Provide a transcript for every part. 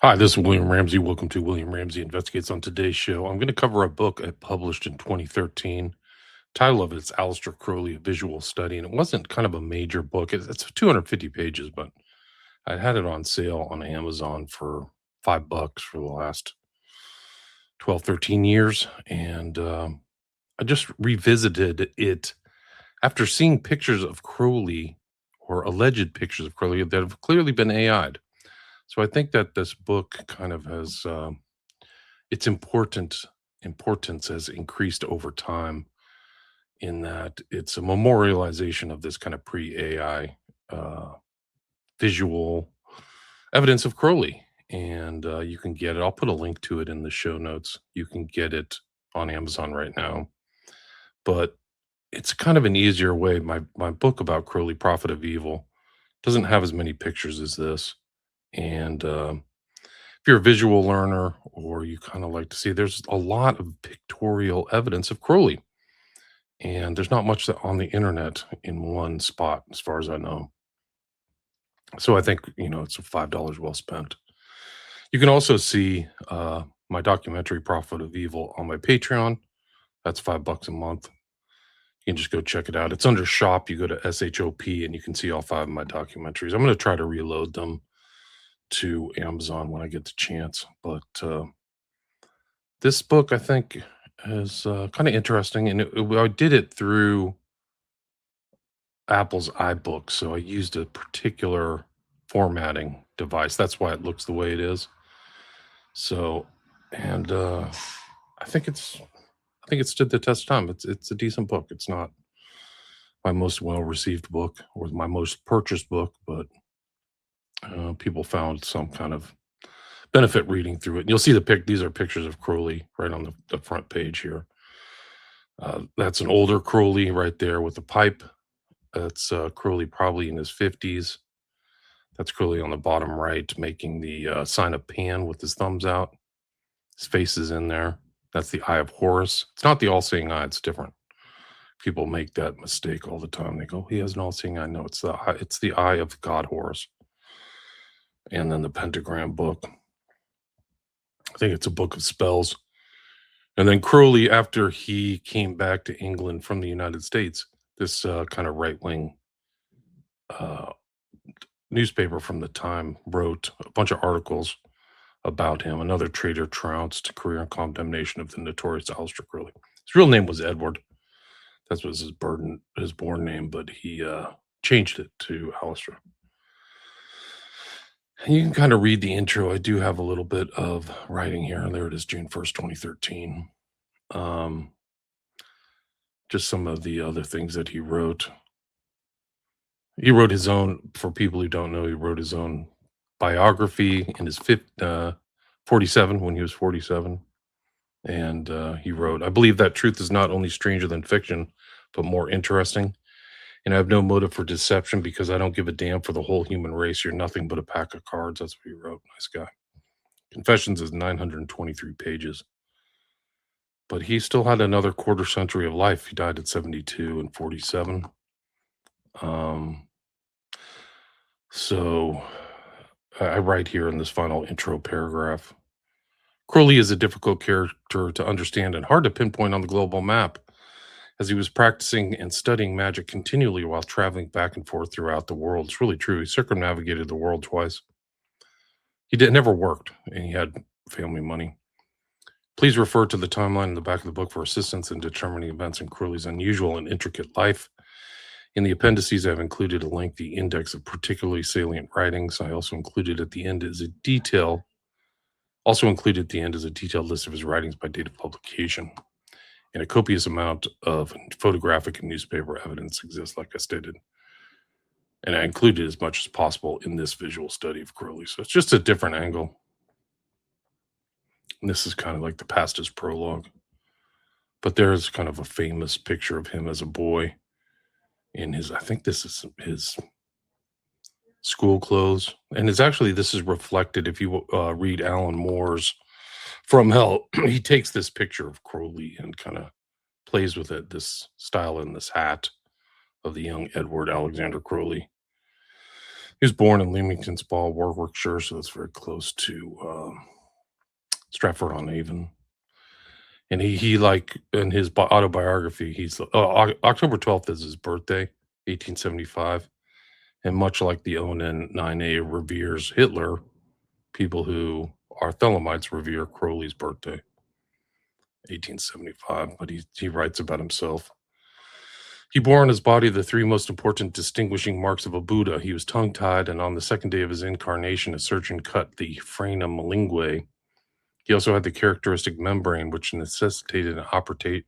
Hi, this is William Ramsey. Welcome to William Ramsey Investigates. On today's show, I'm going to cover a book I published in 2013. Title of it is Aleister Crowley, A Visual Study. And it wasn't kind of a major book. It's 250 pages, but I had it on sale on Amazon for $5 for the last 12, 13 years. And I just revisited it after seeing pictures of Crowley or alleged pictures of Crowley that have clearly been AI'd. So I think that this book kind of has its importance has increased over time in that it's a memorialization of this kind of pre-AI uh, visual evidence of Crowley. And you can get it. I'll put a link to it in the show notes. You can get it on Amazon right now. But it's kind of an easier way. My book about Crowley, Prophet of Evil, doesn't have as many pictures as this. And if you're a visual learner or you kind of like to see, there's a lot of pictorial evidence of Crowley. And there's not much on the internet in one spot, as far as I know. So I think, it's a $5 well spent. You can also see my documentary, Prophet of Evil, on my Patreon. That's $5 a month. You can just go check it out. It's under shop. You go to SHOP and you can see all five of my documentaries. I'm going to try to reload them to Amazon when I get the chance. But this book, I think, is kind of interesting. And I did it through Apple's iBook. So I used a particular formatting device. That's why it looks the way it is. So, and I think it stood the test of time. It's a decent book. It's not my most well received book or my most purchased book, but people found some kind of benefit reading through it. And you'll see these are pictures of Crowley right on the front page here. That's an older Crowley right there with the pipe. That's Crowley probably in his 50s. That's Crowley on the bottom right, making the sign of Pan with his thumbs out. His face is in there. That's the Eye of Horus. It's not the all-seeing eye. It's different. People make that mistake all the time. They go, "He has an all-seeing eye." No, it's the eye. It's the eye of God Horus. And then the pentagram book. I think it's a book of spells. And then Crowley, after he came back to England from the United States, this kind of right wing uh, newspaper from the time wrote a bunch of articles about him. Another traitor trounced, career and condemnation of the notorious Aleister Crowley. His real name was Edward. That was his born name, but he changed it to Aleister. And you can kind of read the intro. I do have a little bit of writing here. There it is, June 1st, 2013. Um, just some of the other things that he wrote. He wrote his own, for people who don't know, he wrote his own biography in his 47, when he was 47. And he wrote, "I believe that truth is not only stranger than fiction, but more interesting. And I have no motive for deception because I don't give a damn for the whole human race. You're nothing but a pack of cards." That's what he wrote. Nice guy. Confessions is 923 pages. But he still had another quarter century of life. He died at 72 and 47. Um, so I write here in this final intro paragraph, Crowley is a difficult character to understand and hard to pinpoint on the global map, as he was practicing and studying magic continually while traveling back and forth throughout the world. It's really true. He circumnavigated the world twice. Never worked, and he had family money. Please refer to the timeline in the back of the book for assistance in determining events in Crowley's unusual and intricate life. In the appendices, I've included a lengthy index of particularly salient writings. I also included at the end as a detailed list of his writings by date of publication. And a copious amount of photographic and newspaper evidence exists, like I stated. And I included as much as possible in this visual study of Crowley. So it's just a different angle. And this is kind of like the pastor's prologue. But there's kind of a famous picture of him as a boy in I think this is his school clothes. And this is reflected if you read Alan Moore's From Hell. He takes this picture of Crowley and kind of plays with it, this style and this hat of the young Edward Alexander Crowley. He was born in Leamington Spa, Warwickshire, so that's very close to Stratford on Avon. And he like in his autobiography, he's October 12th is his birthday, 1875. And much like the ONN 9A reveres Hitler, people who are Thelemites revere Crowley's birthday, 1875. But he writes about himself. He bore on his body the three most important distinguishing marks of a Buddha. He was tongue-tied, and on the second day of his incarnation, a surgeon cut the frenum linguae. He also had the characteristic membrane, which necessitated an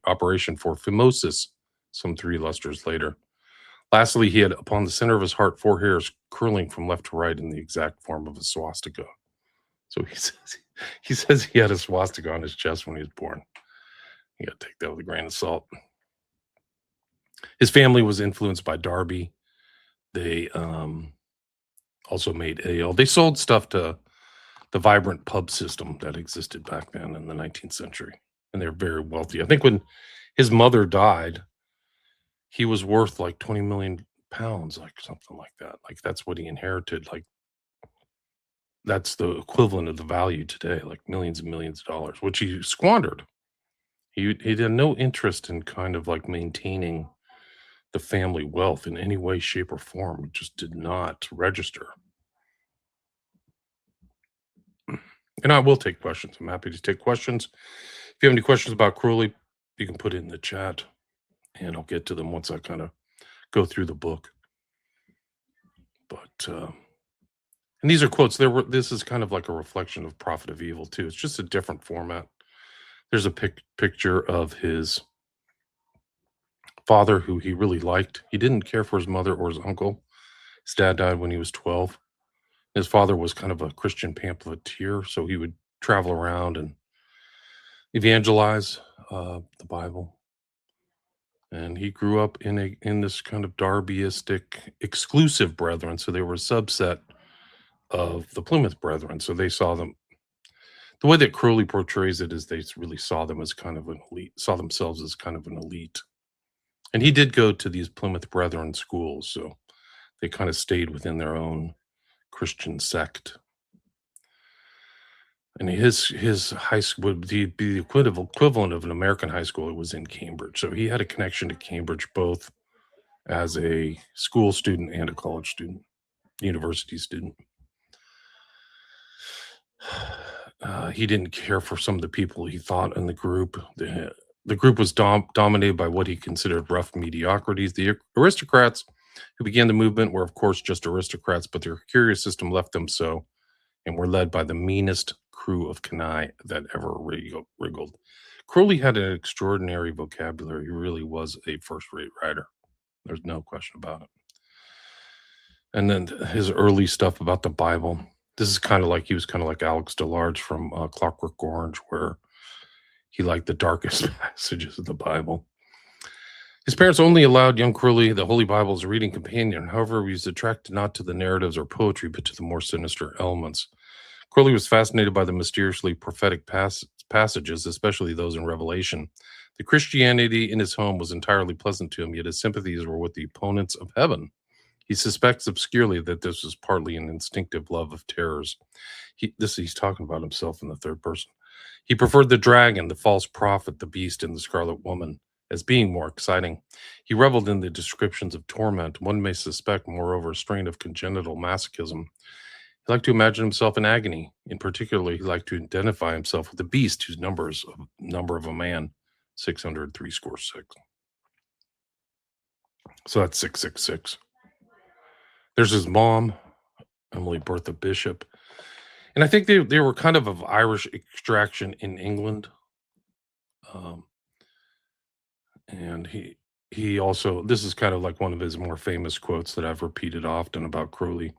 operation for phimosis some 3 lusters later. Lastly, he had upon the center of his heart 4 hairs curling from left to right in the exact form of a swastika. So he says he had a swastika on his chest when he was born. You got to take that with a grain of salt. His family was influenced by Derby. They also made ale. They sold stuff to the vibrant pub system that existed back then in the 19th century. And they're very wealthy. I think when his mother died, he was worth like 20 million pounds, like something like that. Like that's what he inherited. Like that's the equivalent of the value today, like millions and millions of dollars, which he squandered. He had no interest in kind of like maintaining the family wealth in any way, shape, or form. It just did not register. And I will take questions. I'm happy to take questions. If you have any questions about Crowley, you can put it in the chat, and I'll get to them once I kind of go through the book. But and these are quotes. This is kind of like a reflection of Prophet of Evil too. It's just a different format. There's a picture of his father who he really liked. He didn't care for his mother or his uncle. His dad died when he was 12. His father was kind of a Christian pamphleteer, so he would travel around and evangelize the Bible. And he grew up in this kind of Darbyistic exclusive brethren, so they were a subset of the Plymouth Brethren. So they saw them. The way that Crowley portrays it is they really saw them as kind of an elite, saw themselves as kind of an elite. And he did go to these Plymouth Brethren schools, so they kind of stayed within their own Christian sect. And his high school would be the equivalent of an American high school. It was in Cambridge. So he had a connection to Cambridge both as a school student and a college student, university student. He didn't care for some of the people he thought in the group. The group was dominated by what he considered rough mediocrities. The aristocrats who began the movement were, of course, just aristocrats, but their curious system left them so, and were led by the meanest crew of canaille that ever wriggled. Crowley had an extraordinary vocabulary. He really was a first-rate writer. There's no question about it. And then his early stuff about the Bible. This is kind of like, he was kind of like Alex DeLarge from Clockwork Orange, where he liked the darkest passages of the Bible. His parents only allowed young Crowley the Holy Bible as a reading companion. However, he was attracted not to the narratives or poetry, but to the more sinister elements. Crowley was fascinated by the mysteriously prophetic passages, especially those in Revelation. The Christianity in his home was entirely pleasant to him, yet his sympathies were with the opponents of heaven. He suspects obscurely that this was partly an instinctive love of terrors. He's talking about himself in the third person. He preferred the dragon, the false prophet, the beast, and the scarlet woman as being more exciting. He reveled in the descriptions of torment. One may suspect, moreover, a strain of congenital masochism. He liked to imagine himself in agony. In particular, he liked to identify himself with the beast, whose number of a man, 666. So that's 666. There's his mom, Emily Bertha Bishop. And I think they were kind of Irish extraction in England. And he also, this is kind of like one of his more famous quotes that I've repeated often about Crowley.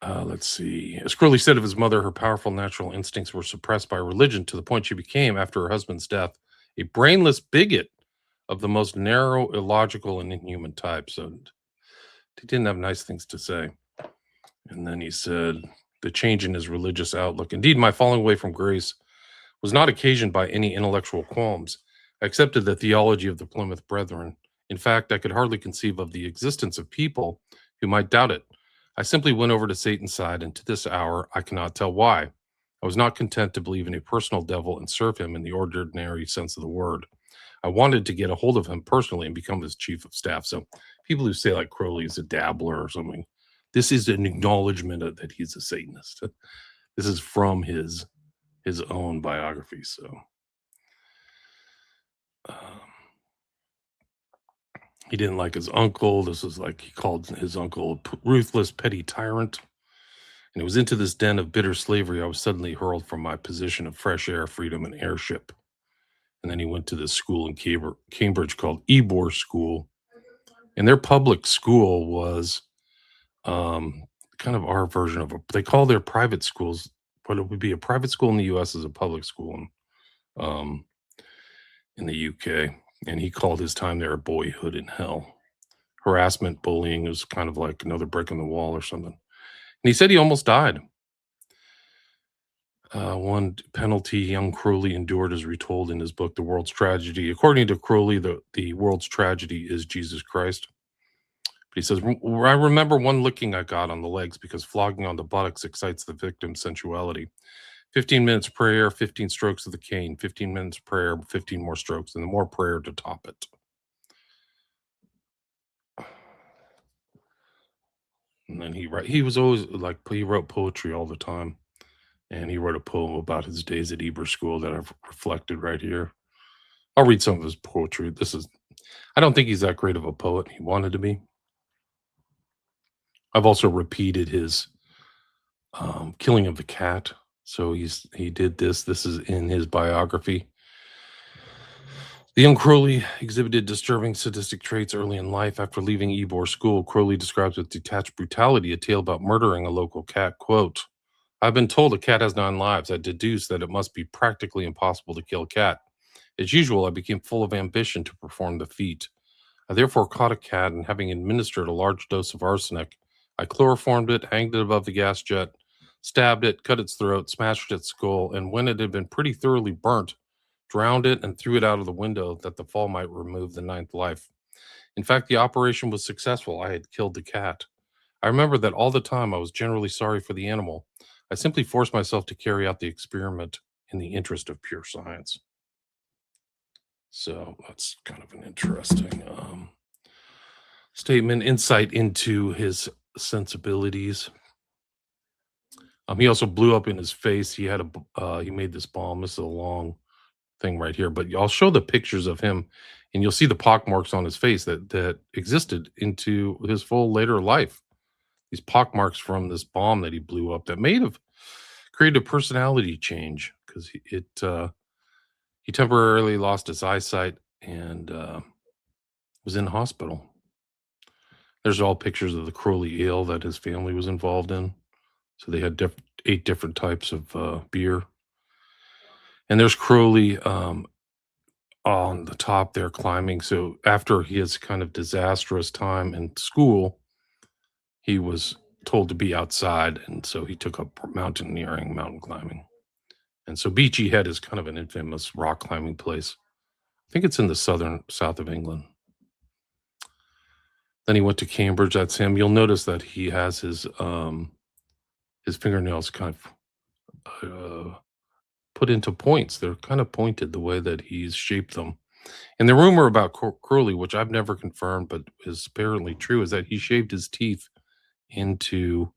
Let's see. As Crowley said of his mother, her powerful natural instincts were suppressed by religion to the point she became, after her husband's death, a brainless bigot of the most narrow, illogical, and inhuman type. So he didn't have nice things to say. And then he said, the change in his religious outlook. Indeed, my falling away from grace was not occasioned by any intellectual qualms. I accepted the theology of the Plymouth Brethren. In fact, I could hardly conceive of the existence of people who might doubt it. I simply went over to Satan's side, and to this hour, I cannot tell why. I was not content to believe in a personal devil and serve him in the ordinary sense of the word. I wanted to get a hold of him personally and become his chief of staff. So people who say like Crowley is a dabbler or something, this is an acknowledgement that he's a Satanist. This is from his own biography. So um, he didn't like his uncle. This was like he called his uncle a ruthless, petty tyrant. And it was into this den of bitter slavery I was suddenly hurled from my position of fresh air, freedom, and airship. And then he went to this school in Cambridge called Ebor School. And their public school was kind of our version of they call their private schools, what it would be a private school in the US is a public school um, in the UK. And he called his time there a boyhood in hell. Harassment, bullying was kind of like another brick in the wall or something. And he said he almost died. One penalty young Crowley endured is retold in his book, The World's Tragedy. According to Crowley, the world's tragedy is Jesus Christ. But he says, I remember one licking I got on the legs because flogging on the buttocks excites the victim's sensuality. 15 minutes prayer, 15 strokes of the cane, 15 minutes prayer, 15 more strokes, and more prayer to top it. And then he was always like, he wrote poetry all the time. And he wrote a poem about his days at Eber School that I've reflected right here. I'll read some of his poetry. I don't think he's that great of a poet. He wanted to be. I've also repeated his killing of the cat. So he did this. This is in his biography. The young Crowley exhibited disturbing sadistic traits early in life. After leaving Ebor School, Crowley describes with detached brutality a tale about murdering a local cat. Quote, I've been told a cat has 9 lives. I deduced that it must be practically impossible to kill a cat. As usual, I became full of ambition to perform the feat. I therefore caught a cat and, having administered a large dose of arsenic, I chloroformed it, hanged it above the gas jet, stabbed it, cut its throat, smashed its skull, and when it had been pretty thoroughly burnt, drowned it and threw it out of the window that the fall might remove the 9th life. In fact, the operation was successful. I had killed the cat. I remember that all the time I was generally sorry for the animal. I simply forced myself to carry out the experiment in the interest of pure science. So that's kind of an interesting statement, insight into his sensibilities. He also blew up in his face. He made this bomb. This is a long thing right here, but I'll show the pictures of him, and you'll see the pockmarks on his face that existed into his full later life. These pockmarks from this bomb that he blew up that may have created a personality change because he temporarily lost his eyesight and was in hospital. There's all pictures of the Crowley ale that his family was involved in. So they had 8 different types of beer. And there's Crowley on the top there climbing. So after his kind of disastrous time in school, he was told to be outside. And so he took up mountaineering, mountain climbing. And so Beachy Head is kind of an infamous rock climbing place. I think it's in the south of England. Then he went to Cambridge. That's him. You'll notice that he has his fingernails kind of put into points. They're kind of pointed the way that he's shaped them. And the rumor about Crowley, which I've never confirmed but is apparently true, is that he shaved his teeth into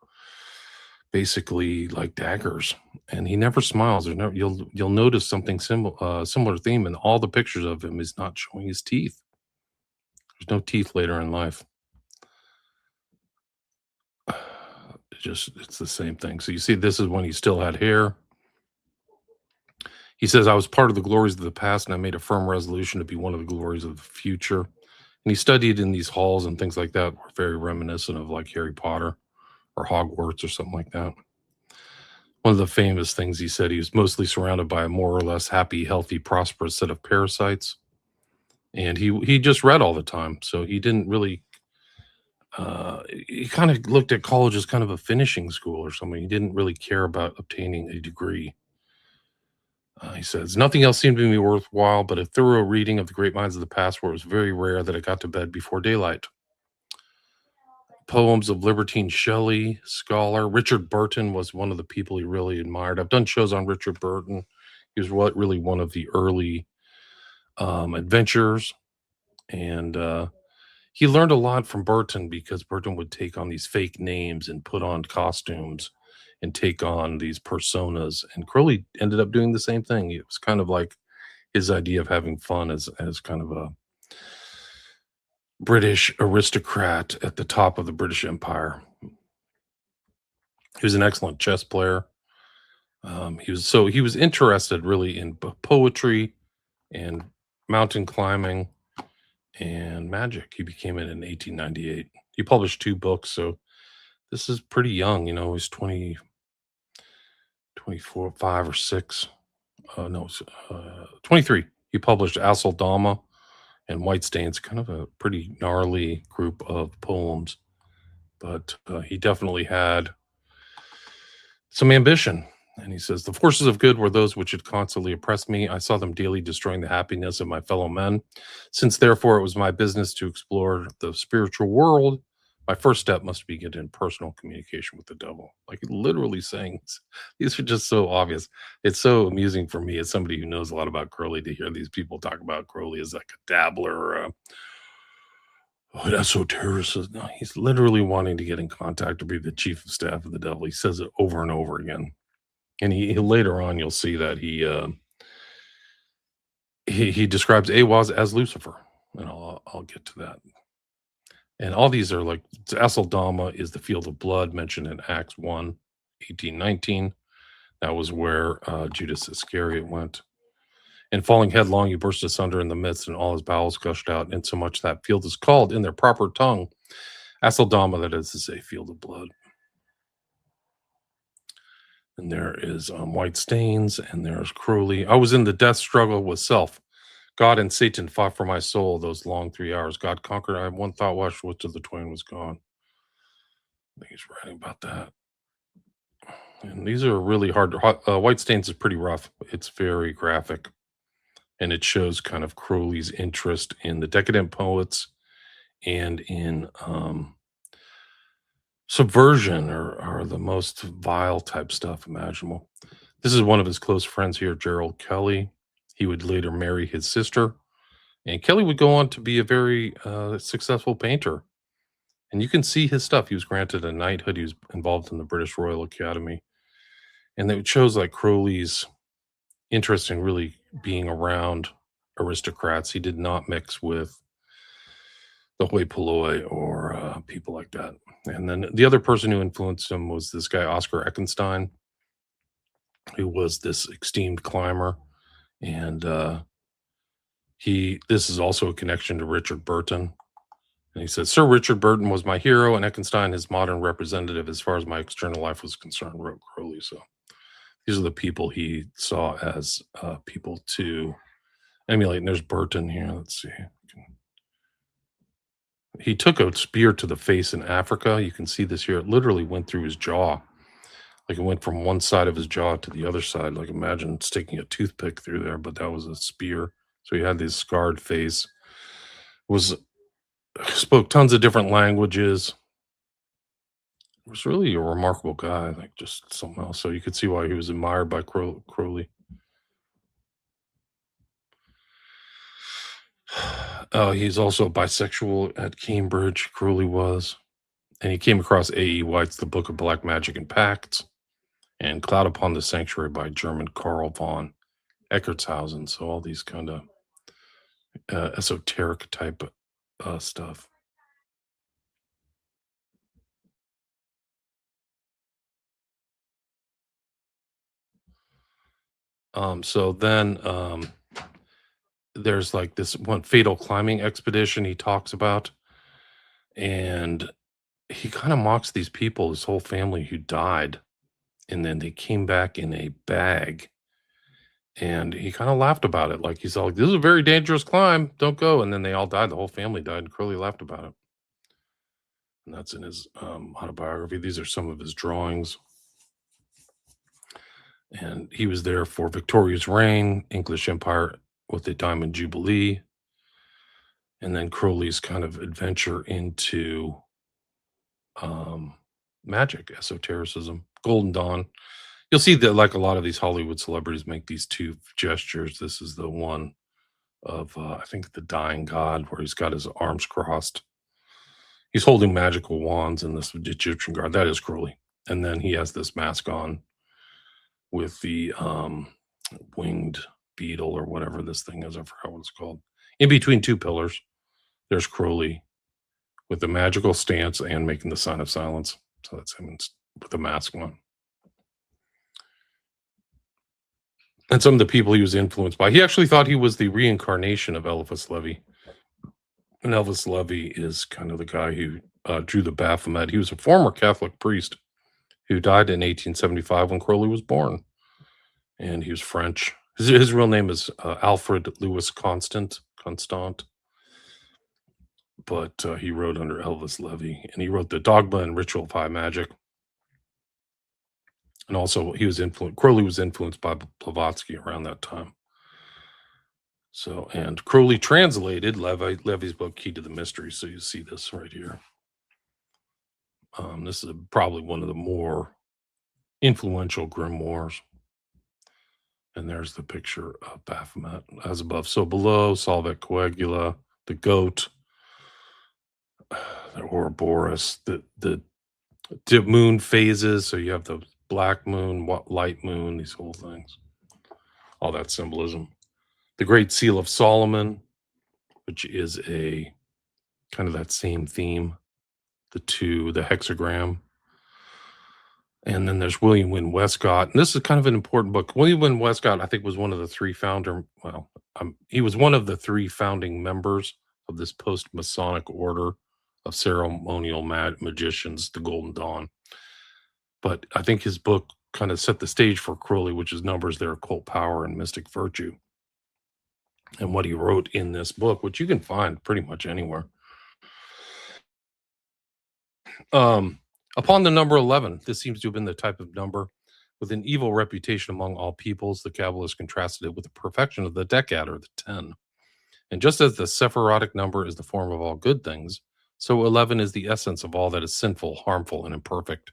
basically like daggers, and he never smiles. You'll notice something similar theme in all the pictures of him is not showing his teeth. There's no teeth later in life. It's the same thing. So you see, this is when he still had hair. He says, I was part of the glories of the past, and I made a firm resolution to be one of the glories of the future. And he studied in these halls and things like that were very reminiscent of like Harry Potter or Hogwarts or something like that. One of the famous things he said, he was mostly surrounded by a more or less happy, healthy, prosperous set of parasites. And he just read all the time. So he didn't really, he kind of looked at college as kind of a finishing school or something. He didn't really care about obtaining a degree. He says, nothing else seemed to me worthwhile but a thorough reading of the great minds of the past, where it was very rare that I got to bed before daylight. poems of Libertine Shelley, scholar. Richard Burton was one of the people he really admired. I've done shows on Richard Burton. He was really one of the early adventurers, and he learned a lot from Burton because Burton would take on these fake names and put on costumes and take on these personas. And Crowley ended up doing the same thing. It was kind of like his idea of having fun as kind of a British aristocrat at the top of the British Empire. He was an excellent chess player. He was interested really in poetry and mountain climbing and magic. He became it in 1898. He published 2 books, so this is pretty young, he's 20, 24, 5 or 6. No, 23. He published Dama and White Stains, kind of a pretty gnarly group of poems, but he definitely had some ambition. And he says, the forces of good were those which had constantly oppressed me. I saw them daily destroying the happiness of my fellow men. Since therefore it was my business to explore the spiritual world, my first step must be get in personal communication with the devil. Like literally saying, these are just so obvious. It's so amusing for me as somebody who knows a lot about Crowley to hear these people talk about Crowley as like a dabbler or an esotericist. No, he's literally wanting to get in contact to be the chief of staff of the devil. He says it over and over again. And he later on, you'll see that he describes Awaz as Lucifer, and I'll get to that. And all these are like Dama is the field of blood mentioned in Acts 1, 18-19. That was where Judas Iscariot went. And falling headlong, he burst asunder in the midst, and all his bowels gushed out, insomuch that field is called in their proper tongue Dama, that is to say, field of blood. And there is White Stains, and there's Crowley. I was in the death struggle with self. God and Satan fought for my soul those long 3 hours. God conquered. I had one thought, watched which of the twain was gone. I think he's writing about that. And these are really hard. White Stains is pretty rough. It's very graphic. And it shows kind of Crowley's interest in the decadent poets and in subversion or the most vile type stuff imaginable. This is one of his close friends here, Gerald Kelly. He would later marry his sister, and Kelly would go on to be a very successful painter. And you can see his stuff. He was granted a knighthood. He was involved in the British Royal Academy. And it shows like Crowley's interest in really being around aristocrats. He did not mix with the hoi polloi or people like that. And then the other person who influenced him was this guy, Oscar Eckenstein, who was this esteemed climber. And this is also a connection to Richard Burton. And he says, Sir Richard Burton was my hero, and Eckenstein his modern representative as far as my external life was concerned, wrote Crowley. So these are the people he saw as people to emulate. And there's Burton here. Let's see. He took a spear to the face in Africa. You can see this here. It literally went through his jaw. Like it went from one side of his jaw to the other side. Like imagine sticking a toothpick through there, but that was a spear. So he had this scarred face. Spoke tons of different languages. Was really a remarkable guy, like just something else. So you could see why he was admired by Crowley. He's also bisexual at Cambridge. Crowley was. And he came across A.E. White's The Book of Black Magic and Pacts and Cloud Upon the Sanctuary by German Karl von Eckartshausen. So all these kind of esoteric type stuff. So then there's like this one fatal climbing expedition he talks about. And he kind of mocks these people, his whole family who died. And then they came back in a bag. And he kind of laughed about it. Like he's all like, this is a very dangerous climb. Don't go. And then they all died. The whole family died. And Crowley laughed about it. And that's in his autobiography. These are some of his drawings. And he was there for Victoria's reign, English Empire with the Diamond Jubilee. And then Crowley's kind of adventure into um, magic, esotericism, Golden Dawn. You'll see that like a lot of these Hollywood celebrities make these two gestures. This is the one of I think the Dying God, where he's got his arms crossed. He's holding magical wands in this Egyptian guard. That is Crowley. And then he has this mask on with the winged beetle or whatever this thing is. I forgot what it's called. In between two pillars, there's Crowley with the magical stance and making the sign of silence. So that's him with the mask on. And some of the people he was influenced by. He actually thought he was the reincarnation of Eliphas Levi. And Elvis Levi is kind of the guy who drew the Baphomet. He was a former Catholic priest who died in 1875 when Crowley was born. And he was French. His real name is Alfred Louis Constant. But he wrote under Elvis Levi. And he wrote the Dogma and Ritual of High Magic. And also, Crowley was influenced by Blavatsky around that time. So, and Crowley translated Levy's book, Key to the Mystery. So you see this right here. This is probably one of the more influential grimoires. And there's the picture of Baphomet, as above, so below, Solvet Coagula, the goat, the Ouroboros, the moon phases. So you have the black moon, light moon, these whole things, all that symbolism. The Great Seal of Solomon, which is a kind of that same theme, the hexagram. And then there's William Wynne Westcott. And this is kind of an important book. William Wynne Westcott, I think, was one of the three he was one of the three founding members of this post-Masonic order of ceremonial magicians, the Golden Dawn. But I think his book kind of set the stage for Crowley, which is Numbers, Their Occult Power and Mystic Virtue. And what he wrote in this book, which you can find pretty much anywhere. Upon the number 11, this seems to have been the type of number with an evil reputation among all peoples. The Kabbalists contrasted it with the perfection of the Decad, or the 10. And just as the Sephirotic number is the form of all good things, so 11 is the essence of all that is sinful, harmful, and imperfect.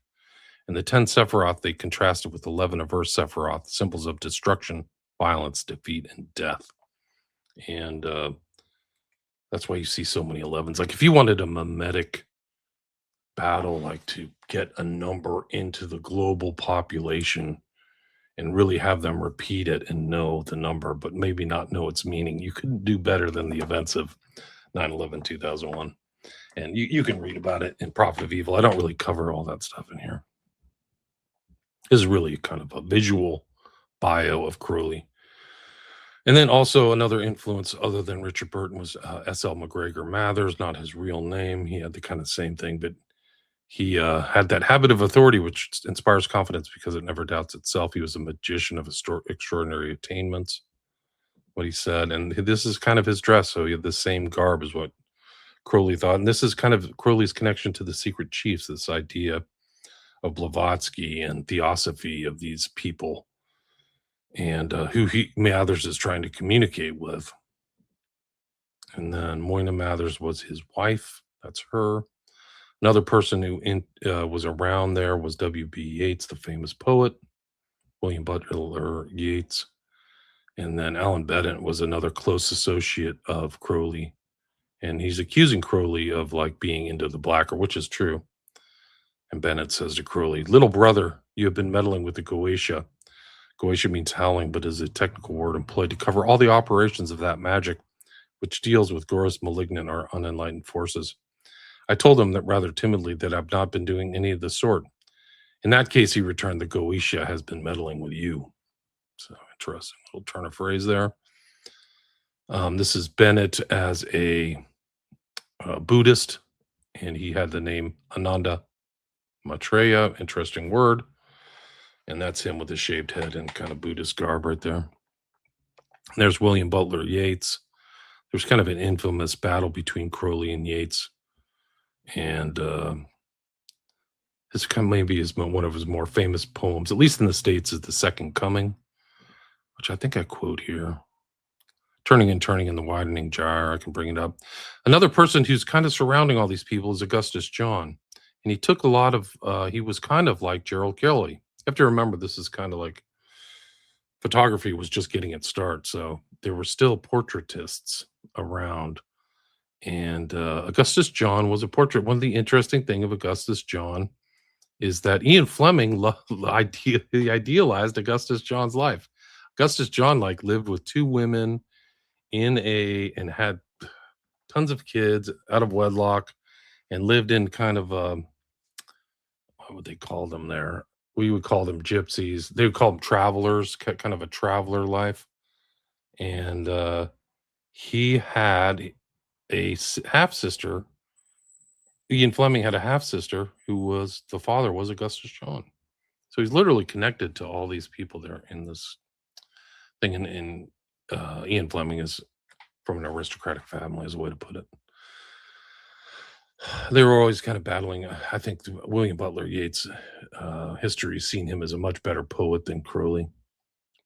And the 10 Sephiroth they contrasted with 11 averse Sephiroth, symbols of destruction, violence, defeat, and death. And that's why you see so many 11s. Like if you wanted a mimetic battle, like to get a number into the global population and really have them repeat it and know the number, but maybe not know its meaning, you couldn't do better than the events of 9/11, 2001. And you can read about it in Prophet of Evil. I don't really cover all that stuff in here. This is really kind of a visual bio of Crowley. And then also another influence other than Richard Burton was S.L. McGregor Mathers, not his real name. He had the kind of same thing, but he had that habit of authority, which inspires confidence because it never doubts itself. He was a magician of extraordinary attainments, what he said. And this is kind of his dress. So he had the same garb as what Crowley thought. And this is kind of Crowley's connection to the secret chiefs, this idea of Blavatsky and theosophy of these people, and who Mathers is trying to communicate with. And then Moyna Mathers was his wife. That's her. Another person who was around there was W.B. Yeats, the famous poet, William Butler Yeats. And then Alan Bennett was another close associate of Crowley. And he's accusing Crowley of like being into the blacker, which is true. And Bennett says to Crowley, "Little brother, you have been meddling with the Goetia." Goetia means howling, but is a technical word employed to cover all the operations of that magic, which deals with gross, malignant, or unenlightened forces. I told him that rather timidly that I've not been doing any of the sort. In that case, he returned, the Goetia has been meddling with you. So interesting little turn of phrase there. This is Bennett as a Buddhist, and he had the name Ananda Maitreya, interesting word. And that's him with a shaved head and kind of Buddhist garb right there. There's William Butler Yeats. There's kind of an infamous battle between Crowley and Yeats. And this kind of maybe is one of his more famous poems, at least in the States, is The Second Coming, which I think I quote here. Turning and turning in the widening gyre, I can bring it up. Another person who's kind of surrounding all these people is Augustus John. and he took a lot of. He was kind of like Gerald Kelly. You have to remember this is kind of like photography was just getting its start, so there were still portraitists around. And Augustus John was a portrait. One of the interesting thing of Augustus John is that Ian Fleming he idealized Augustus John's life. Augustus John like lived with two women and had tons of kids out of wedlock and lived in kind of what would they call them there? We would call them gypsies. They would call them travelers, kind of a traveler life. And he had half sister. Ian Fleming had a half sister who was the father was Augustus John. So he's literally connected to all these people there in this thing. And Ian Fleming is from an aristocratic family, is a way to put it. They were always kind of battling. I think William Butler Yeats' history has seen him as a much better poet than Crowley,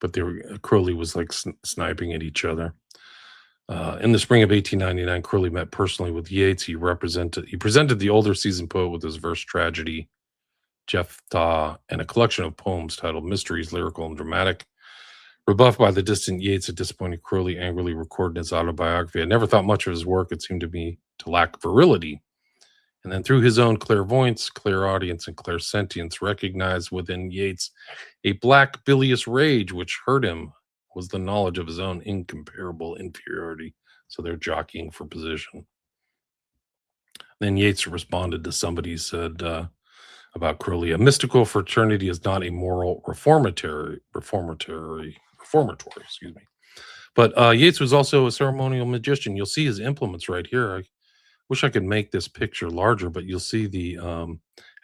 but Crowley was like sniping at each other. In the spring of 1899, Crowley met personally with Yeats. He presented the older seasoned poet with his verse tragedy, Jephthah, and a collection of poems titled Mysteries, Lyrical and Dramatic. Rebuffed by the distant Yeats, a disappointed Crowley angrily recorded in his autobiography, "I never thought much of his work. It seemed to me to lack virility." And then through his own clairvoyance, clairaudience, and clairsentience, recognized within Yeats a black bilious rage which hurt him was the knowledge of his own incomparable inferiority. So they're jockeying for position. Then Yeats responded to somebody said about Crowley, "A mystical fraternity is not a moral reformatory, excuse me." But Yeats was also a ceremonial magician. You'll see his implements right here. I wish I could make this picture larger, but you'll see the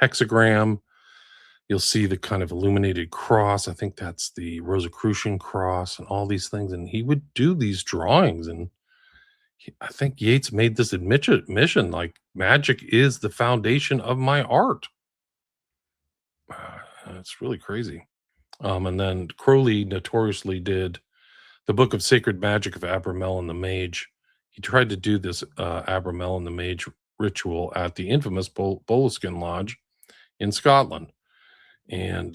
hexagram. You'll see the kind of illuminated cross. I think that's the Rosicrucian cross and all these things. And he would do these drawings. And I think Yeats made this admission like magic is the foundation of my art. It's really crazy. And then Crowley notoriously did the Book of Sacred Magic of Abramelin and the Mage. He tried to do this Abramelin and the Mage ritual at the infamous Boleskine Lodge in Scotland. And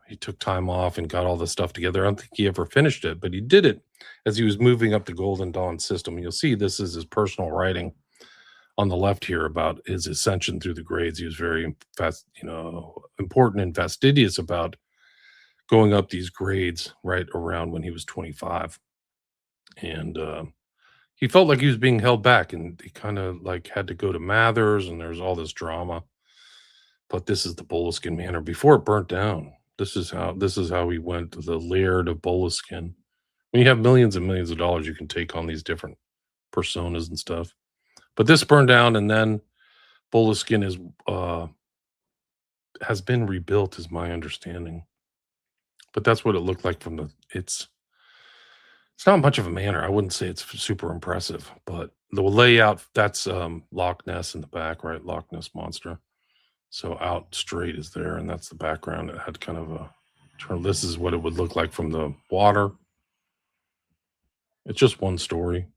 he took time off and got all the stuff together. I don't think he ever finished it, but he did it as he was moving up the Golden Dawn system. You'll see this is his personal writing on the left here about his ascension through the grades. He was very important and fastidious about going up these grades right around when he was 25. And he felt like he was being held back, and he kind of like had to go to Mathers, and there's all this drama. But this is the Boleskine Manor before it burnt down. This is how he went to the Laird of Boleskine. When you have millions and millions of dollars, you can take on these different personas and stuff. But this burned down, and then Boleskine has been rebuilt, is my understanding. But that's what it looked like from it's not much of a manor. I wouldn't say it's super impressive, but the layout, that's Loch Ness in the back, right? Loch Ness Monster. So out straight is there, and that's the background. It had kind of a turn. This is what it would look like from the water. It's just one story.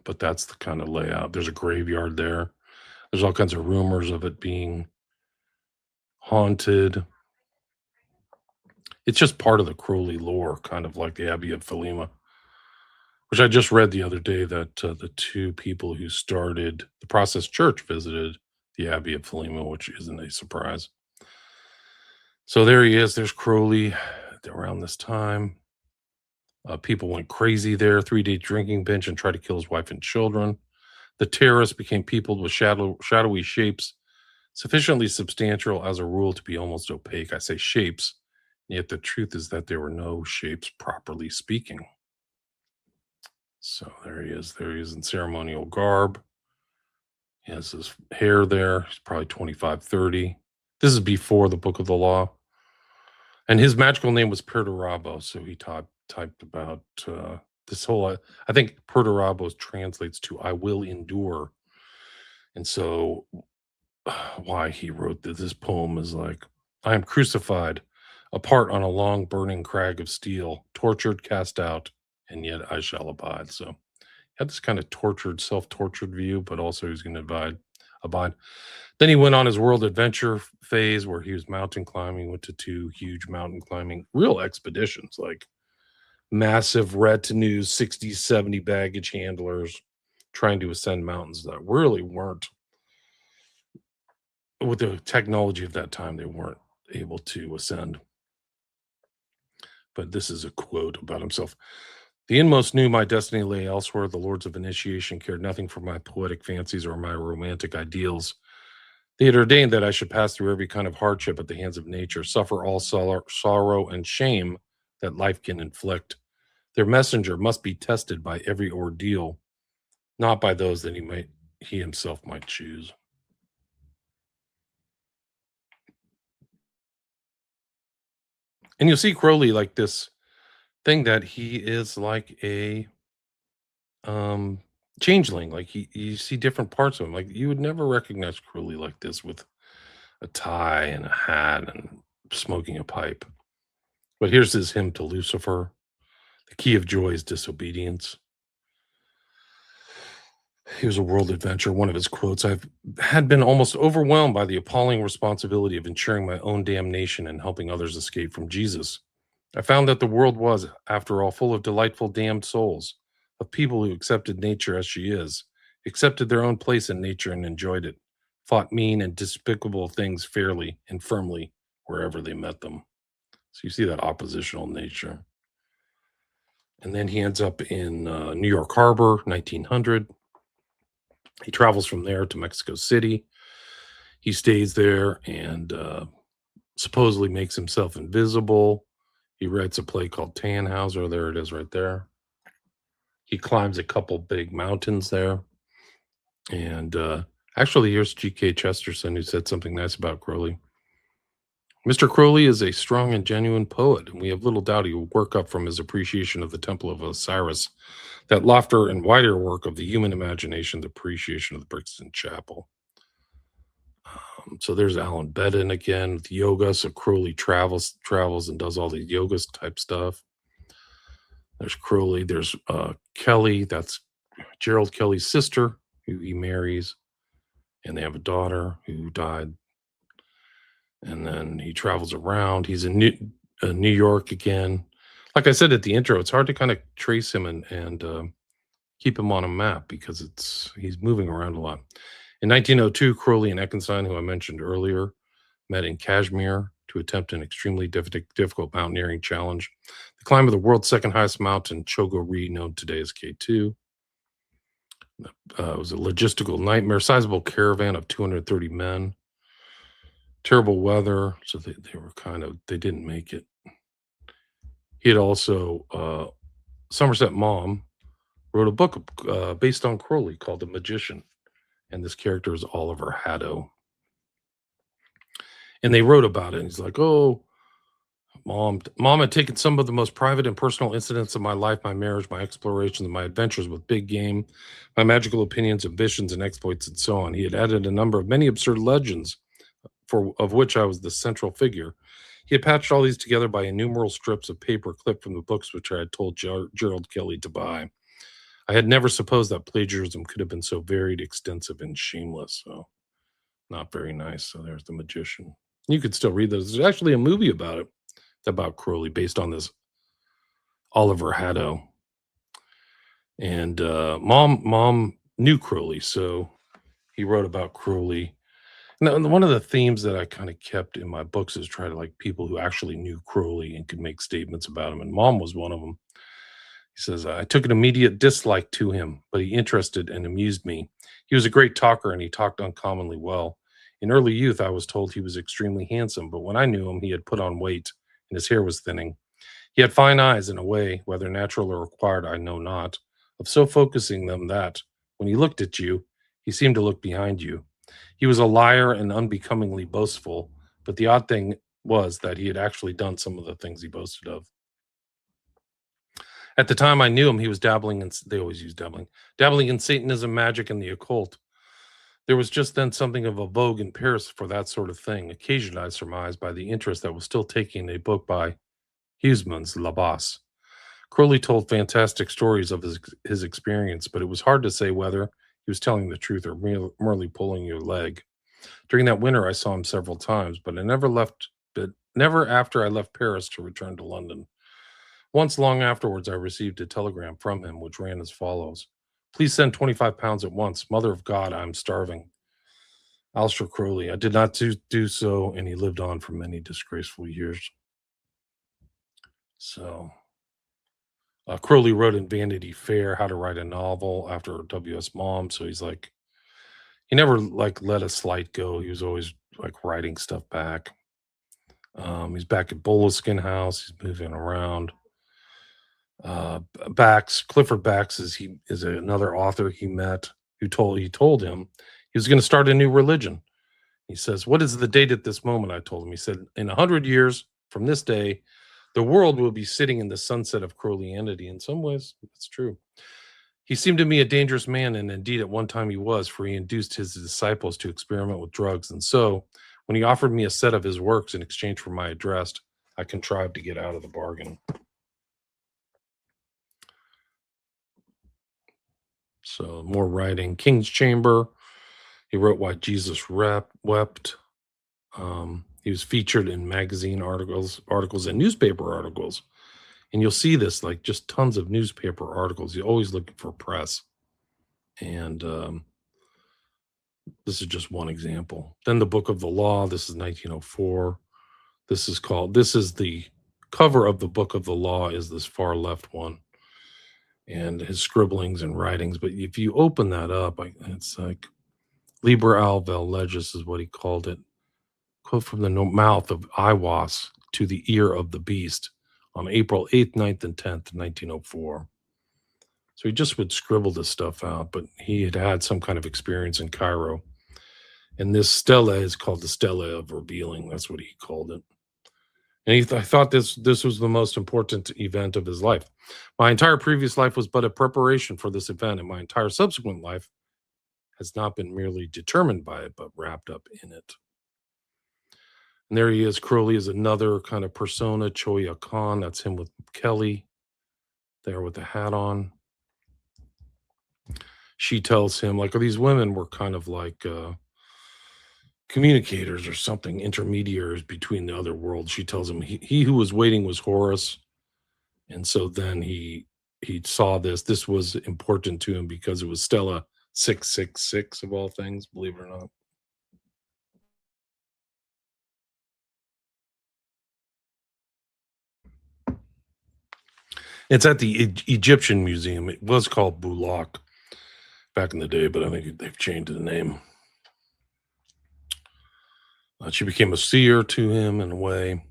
But that's the kind of layout. There's a graveyard there. There's all kinds of rumors of it being haunted. It's just part of the Crowley lore, kind of like the Abbey of Thelema, which I just read the other day that the two people who started the Process Church visited the Abbey of Thelema, which isn't a surprise. So there he is. There's Crowley around this time. People went crazy there, 3-day drinking binge, and tried to kill his wife and children. The terrace became peopled with shadowy shapes, sufficiently substantial as a rule to be almost opaque. I say shapes, yet the truth is that there were no shapes, properly speaking. So there he is. There he is in ceremonial garb. He has his hair there. He's probably 25, 30. This is before the Book of the Law. And his magical name was Perdurabo. So he typed about this whole, I think Perdurabo translates to I will endure. And so why he wrote this poem is like, I am crucified, apart on a long burning crag of steel, tortured, cast out, and yet I shall abide. So he had this kind of tortured, self-tortured view, but also he's going to abide. abide. Then he went on his world adventure phase where he was mountain climbing, went to two huge mountain climbing, real expeditions, like massive retinues, 60, 70 baggage handlers trying to ascend mountains that really weren't, with the technology of that time, they weren't able to ascend. But this is a quote about himself. The inmost knew my destiny lay elsewhere. The lords of initiation cared nothing for my poetic fancies or my romantic ideals. They had ordained that I should pass through every kind of hardship at the hands of nature, suffer all sorrow and shame that life can inflict. Their messenger must be tested by every ordeal, not by those that he himself might choose. And you'll see Crowley like this thing that he is like a um changeling. Like you see different parts of him. Like you would never recognize Crowley like this with a tie and a hat and smoking a pipe. But here's his hymn to Lucifer. The key of joy is disobedience. He was a world adventure. One of his quotes: I've had been almost overwhelmed by the appalling responsibility of ensuring my own damnation and helping others escape from Jesus. I found that the world was, after all, full of delightful damned souls, of people who accepted nature as she is, accepted their own place in nature and enjoyed it, fought mean and despicable things fairly and firmly wherever they met them. So you see that oppositional nature. And then he ends up in New York Harbor, 1900. He travels from there to Mexico City. He stays there and supposedly makes himself invisible. He writes a play called Tannhauser. There it is right there. He climbs a couple big mountains there. And actually, here's G.K. Chesterton, who said something nice about Crowley. Mr. Crowley is a strong and genuine poet, and we have little doubt he will work up from his appreciation of the Temple of Osiris, that loftier and wider work of the human imagination, the appreciation of the Brixton Chapel. So there's Alan Bedden again with yoga. So Crowley travels and does all the yoga type stuff. There's Crowley. There's Kelly. That's Gerald Kelly's sister, who he marries, and they have a daughter who died. And then he travels around. He's in New York again. Like I said at the intro, it's hard to kind of trace him and keep him on a map because he's moving around a lot. In 1902, Crowley and Eckenstein, who I mentioned earlier, met in Kashmir to attempt an extremely difficult mountaineering challenge. The climb of the world's second highest mountain, Chogo-Ri, known today as K2. It was a logistical nightmare, sizable caravan of 230 men. Terrible weather, so they didn't make it. He had also, Somerset Maugham wrote a book based on Crowley called The Magician, and this character is Oliver Haddo. And they wrote about it, and he's like, oh, Mom had taken some of the most private and personal incidents of my life, my marriage, my explorations, and my adventures with big game, my magical opinions, ambitions, and exploits, and so on. He had added a number of many absurd legends, of which I was the central figure. He had patched all these together by innumerable strips of paper clipped from the books which I had told Gerald Kelly to buy. I had never supposed that plagiarism could have been so varied, extensive, and shameless. So, not very nice. So there's The Magician. You could still read this. There's actually a movie about it, about Crowley, based on this Oliver Haddo. And Mom knew Crowley, so he wrote about Crowley. Now, one of the themes that I kind of kept in my books is try to like people who actually knew Crowley and could make statements about him. And Mom was one of them. He says, I took an immediate dislike to him, but he interested and amused me. He was a great talker and he talked uncommonly well. In early youth, I was told he was extremely handsome, but when I knew him, he had put on weight and his hair was thinning. He had fine eyes in a way, whether natural or acquired, I know not, of so focusing them that, when he looked at you, he seemed to look behind you. He was a liar and unbecomingly boastful, but the odd thing was that he had actually done some of the things he boasted of. At the time I knew him, he was dabbling in Satanism, magic, and the occult. There was just then something of a vogue in Paris for that sort of thing, occasioned, I surmise, by the interest that was still taking a book by Huysmans, Labas. Crowley told fantastic stories of his experience, but it was hard to say whether, he was telling the truth or merely pulling your leg. During that winter, I saw him several times, but never after I left Paris to return to London. Once long afterwards, I received a telegram from him, which ran as follows: "Please send 25 pounds at once. Mother of God, I'm starving. Aleister Crowley." I did not do so, and he lived on for many disgraceful years. So, Crowley wrote in Vanity Fair how to write a novel after W.S. Mom. So he never like let a slight go. He was always like writing stuff back. He's back at Boleskine House. He's moving around. Clifford Bax is another author he met he told him he was going to start a new religion. He says, "What is the date at this moment?" I told him. He said, "In 100 years from this day, the world will be sitting in the sunset of Crowleyanity." In some ways, it's true. He seemed to me a dangerous man, and indeed at one time he was, for he induced his disciples to experiment with drugs. And so, when he offered me a set of his works in exchange for my address, I contrived to get out of the bargain. So, more writing. King's Chamber. He wrote Why Jesus Wept. He was featured in magazine articles and newspaper articles. And you'll see this, like just tons of newspaper articles. You're always looking for press. And this is just one example. Then the Book of the Law. This is 1904. This is the cover of the Book of the Law is this far left one. And his scribblings and writings. But if you open that up, it's like Liber al vel legis is what he called it. Quote from the mouth of Iwas to the ear of the beast on April 8th, 9th, and 10th, 1904. So he just would scribble this stuff out, but he had some kind of experience in Cairo. And this stela is called the Stela of Revealing. That's what he called it. And I thought this was the most important event of his life. My entire previous life was but a preparation for this event, and my entire subsequent life has not been merely determined by it, but wrapped up in it. And there he is. Crowley is another kind of persona. Choya Khan, that's him with Kelly, there with the hat on. She tells him, like, these women were kind of like communicators or something, intermediaries between the other worlds. She tells him he who was waiting was Horus. And so then he saw this. This was important to him because it was Stella 666 of all things, believe it or not. It's at the Egyptian Museum. It was called Bulak back in the day, but I think they've changed the name. She became a seer to him in a way.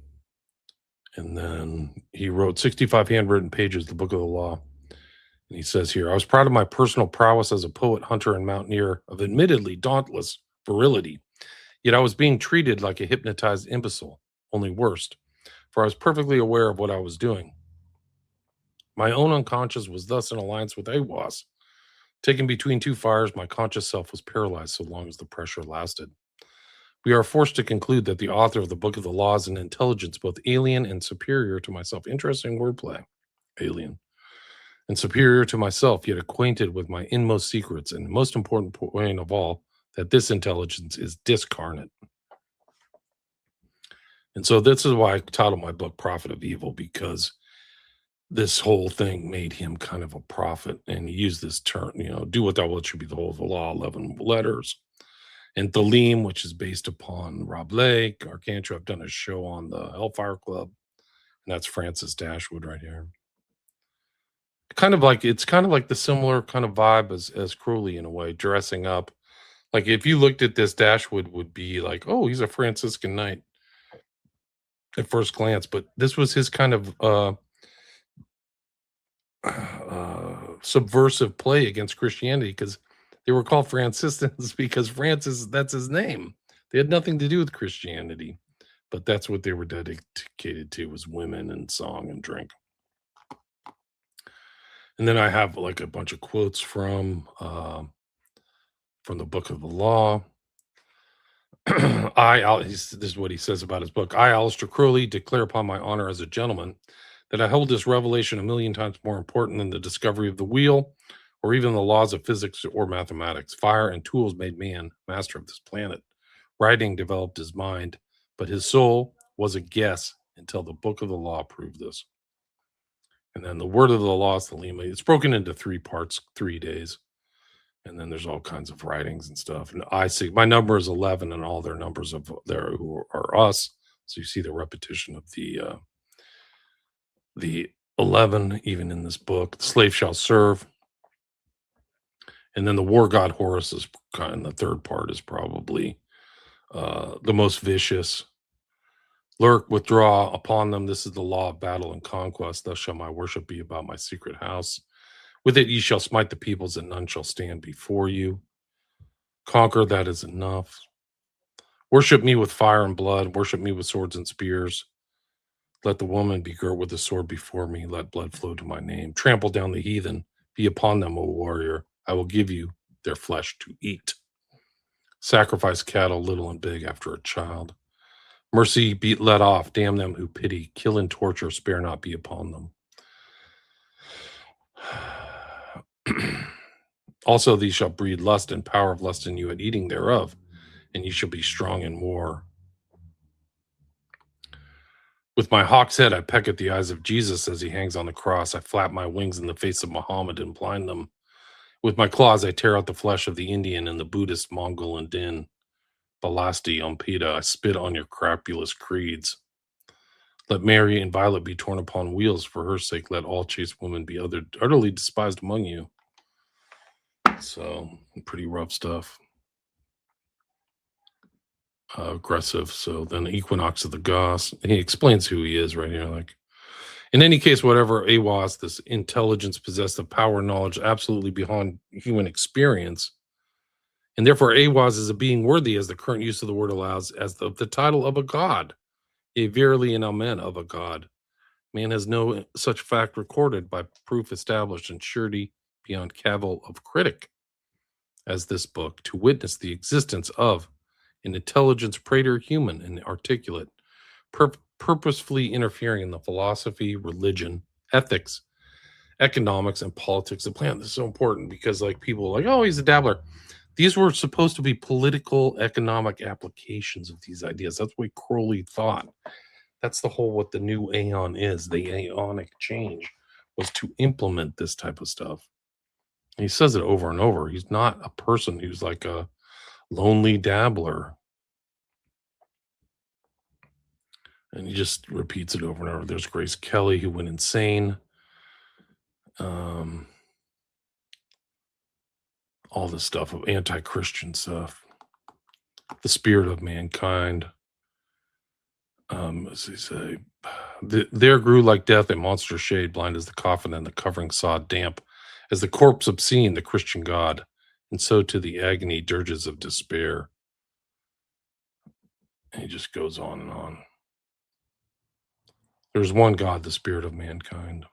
And then he wrote 65 handwritten pages, the Book of the Law. And he says here, "I was proud of my personal prowess as a poet, hunter, and mountaineer of admittedly dauntless virility. Yet I was being treated like a hypnotized imbecile, only worse, for I was perfectly aware of what I was doing. My own unconscious was thus in alliance with Awas. Taken between two fires, my conscious self was paralyzed so long as the pressure lasted. We are forced to conclude that the author of the Book of the Law is an intelligence both alien and superior to myself." Interesting wordplay. Alien. "And superior to myself, yet acquainted with my inmost secrets, and the most important point of all, that this intelligence is discarnate." And so this is why I titled my book Prophet of Evil, because this whole thing made him kind of a prophet. And he used this term, do what thou wilt should be the whole of the law, 11 letters. And Thalim, which is based upon Rob Lake, Arcantara. I've done a show on the Hellfire Club, and that's Francis Dashwood right here. It's kind of like the similar kind of vibe as Crowley in a way, dressing up. Like if you looked at this, Dashwood would be like, oh, he's a Franciscan knight at first glance, but this was his kind of subversive play against Christianity, because they were called Franciscans because Francis, that's his name. They had nothing to do with Christianity, but that's what they were dedicated to, was women and song and drink. And then I have like a bunch of quotes from the Book of the Law. This is what he says about his book. "I, Aleister Crowley, declare upon my honor as a gentleman that I hold this revelation a million times more important than the discovery of the wheel or even the laws of physics or mathematics. Fire and tools made man master of this planet. Writing developed his mind, but his soul was a guess until the book of the law proved this. And then the word of the law is the Lima. It's broken into 3 parts, 3 days. And then there's all kinds of writings and stuff. And I see my number is 11, and all their numbers of there who are us. So you see the repetition of the 11 even in this book. The slave shall serve. And then the war god Horus is kind of the third part is probably the most vicious. Lurk, withdraw upon them. This is the law of battle and conquest. Thus shall my worship be about my secret house. With it ye shall smite the peoples, and none shall stand before you. Conquer, that is enough. Worship me with fire and blood. Worship me with swords and spears. Let the woman be girt with a sword before me. Let blood flow to my name. Trample down the heathen. Be upon them, O warrior. I will give you their flesh to eat. Sacrifice cattle, little and big, after a child. Mercy be let off. Damn them who pity. Kill and torture. Spare not be upon them. Also, these shall breed lust and power of lust in you at eating thereof, and ye shall be strong in war. With my hawk's head, I peck at the eyes of Jesus as he hangs on the cross. I flap my wings in the face of Muhammad and blind them. With my claws, I tear out the flesh of the Indian and the Buddhist, Mongol, and Din. Balasti, Ompita, I spit on your crapulous creeds. Let Mary and Violet be torn upon wheels. For her sake, let all chaste women be utterly despised among you. So, pretty rough stuff. Aggressive. So then the equinox of the Goths. He explains who he is right here. Like, in any case, whatever Awas, this intelligence possessed of power and knowledge absolutely beyond human experience. And therefore, Awas is a being worthy, as the current use of the word allows, as the title of a god. A verily and amen of a god. Man has no such fact recorded by proof established and surety beyond cavil of critic as this book, to witness the existence of an intelligence praetor human and articulate, purposefully interfering in the philosophy, religion, ethics, economics, and politics of the planet. This is so important because, like, people are like, oh, he's a dabbler. These were supposed to be political, economic applications of these ideas. That's what Crowley thought. That's the whole what the new aeon is. The aeonic change was to implement this type of stuff. And he says it over and over. He's not a person who's like a lonely dabbler. And he just repeats it over and over. There's Grace Kelly, who went insane. All this stuff of anti-Christian stuff. The spirit of mankind. As they say, there grew like death a monster shade, blind as the coffin and the covering sod, damp as the corpse obscene, the Christian God, and so to the agony dirges of despair. And he just goes on and on. There's one God, the spirit of mankind.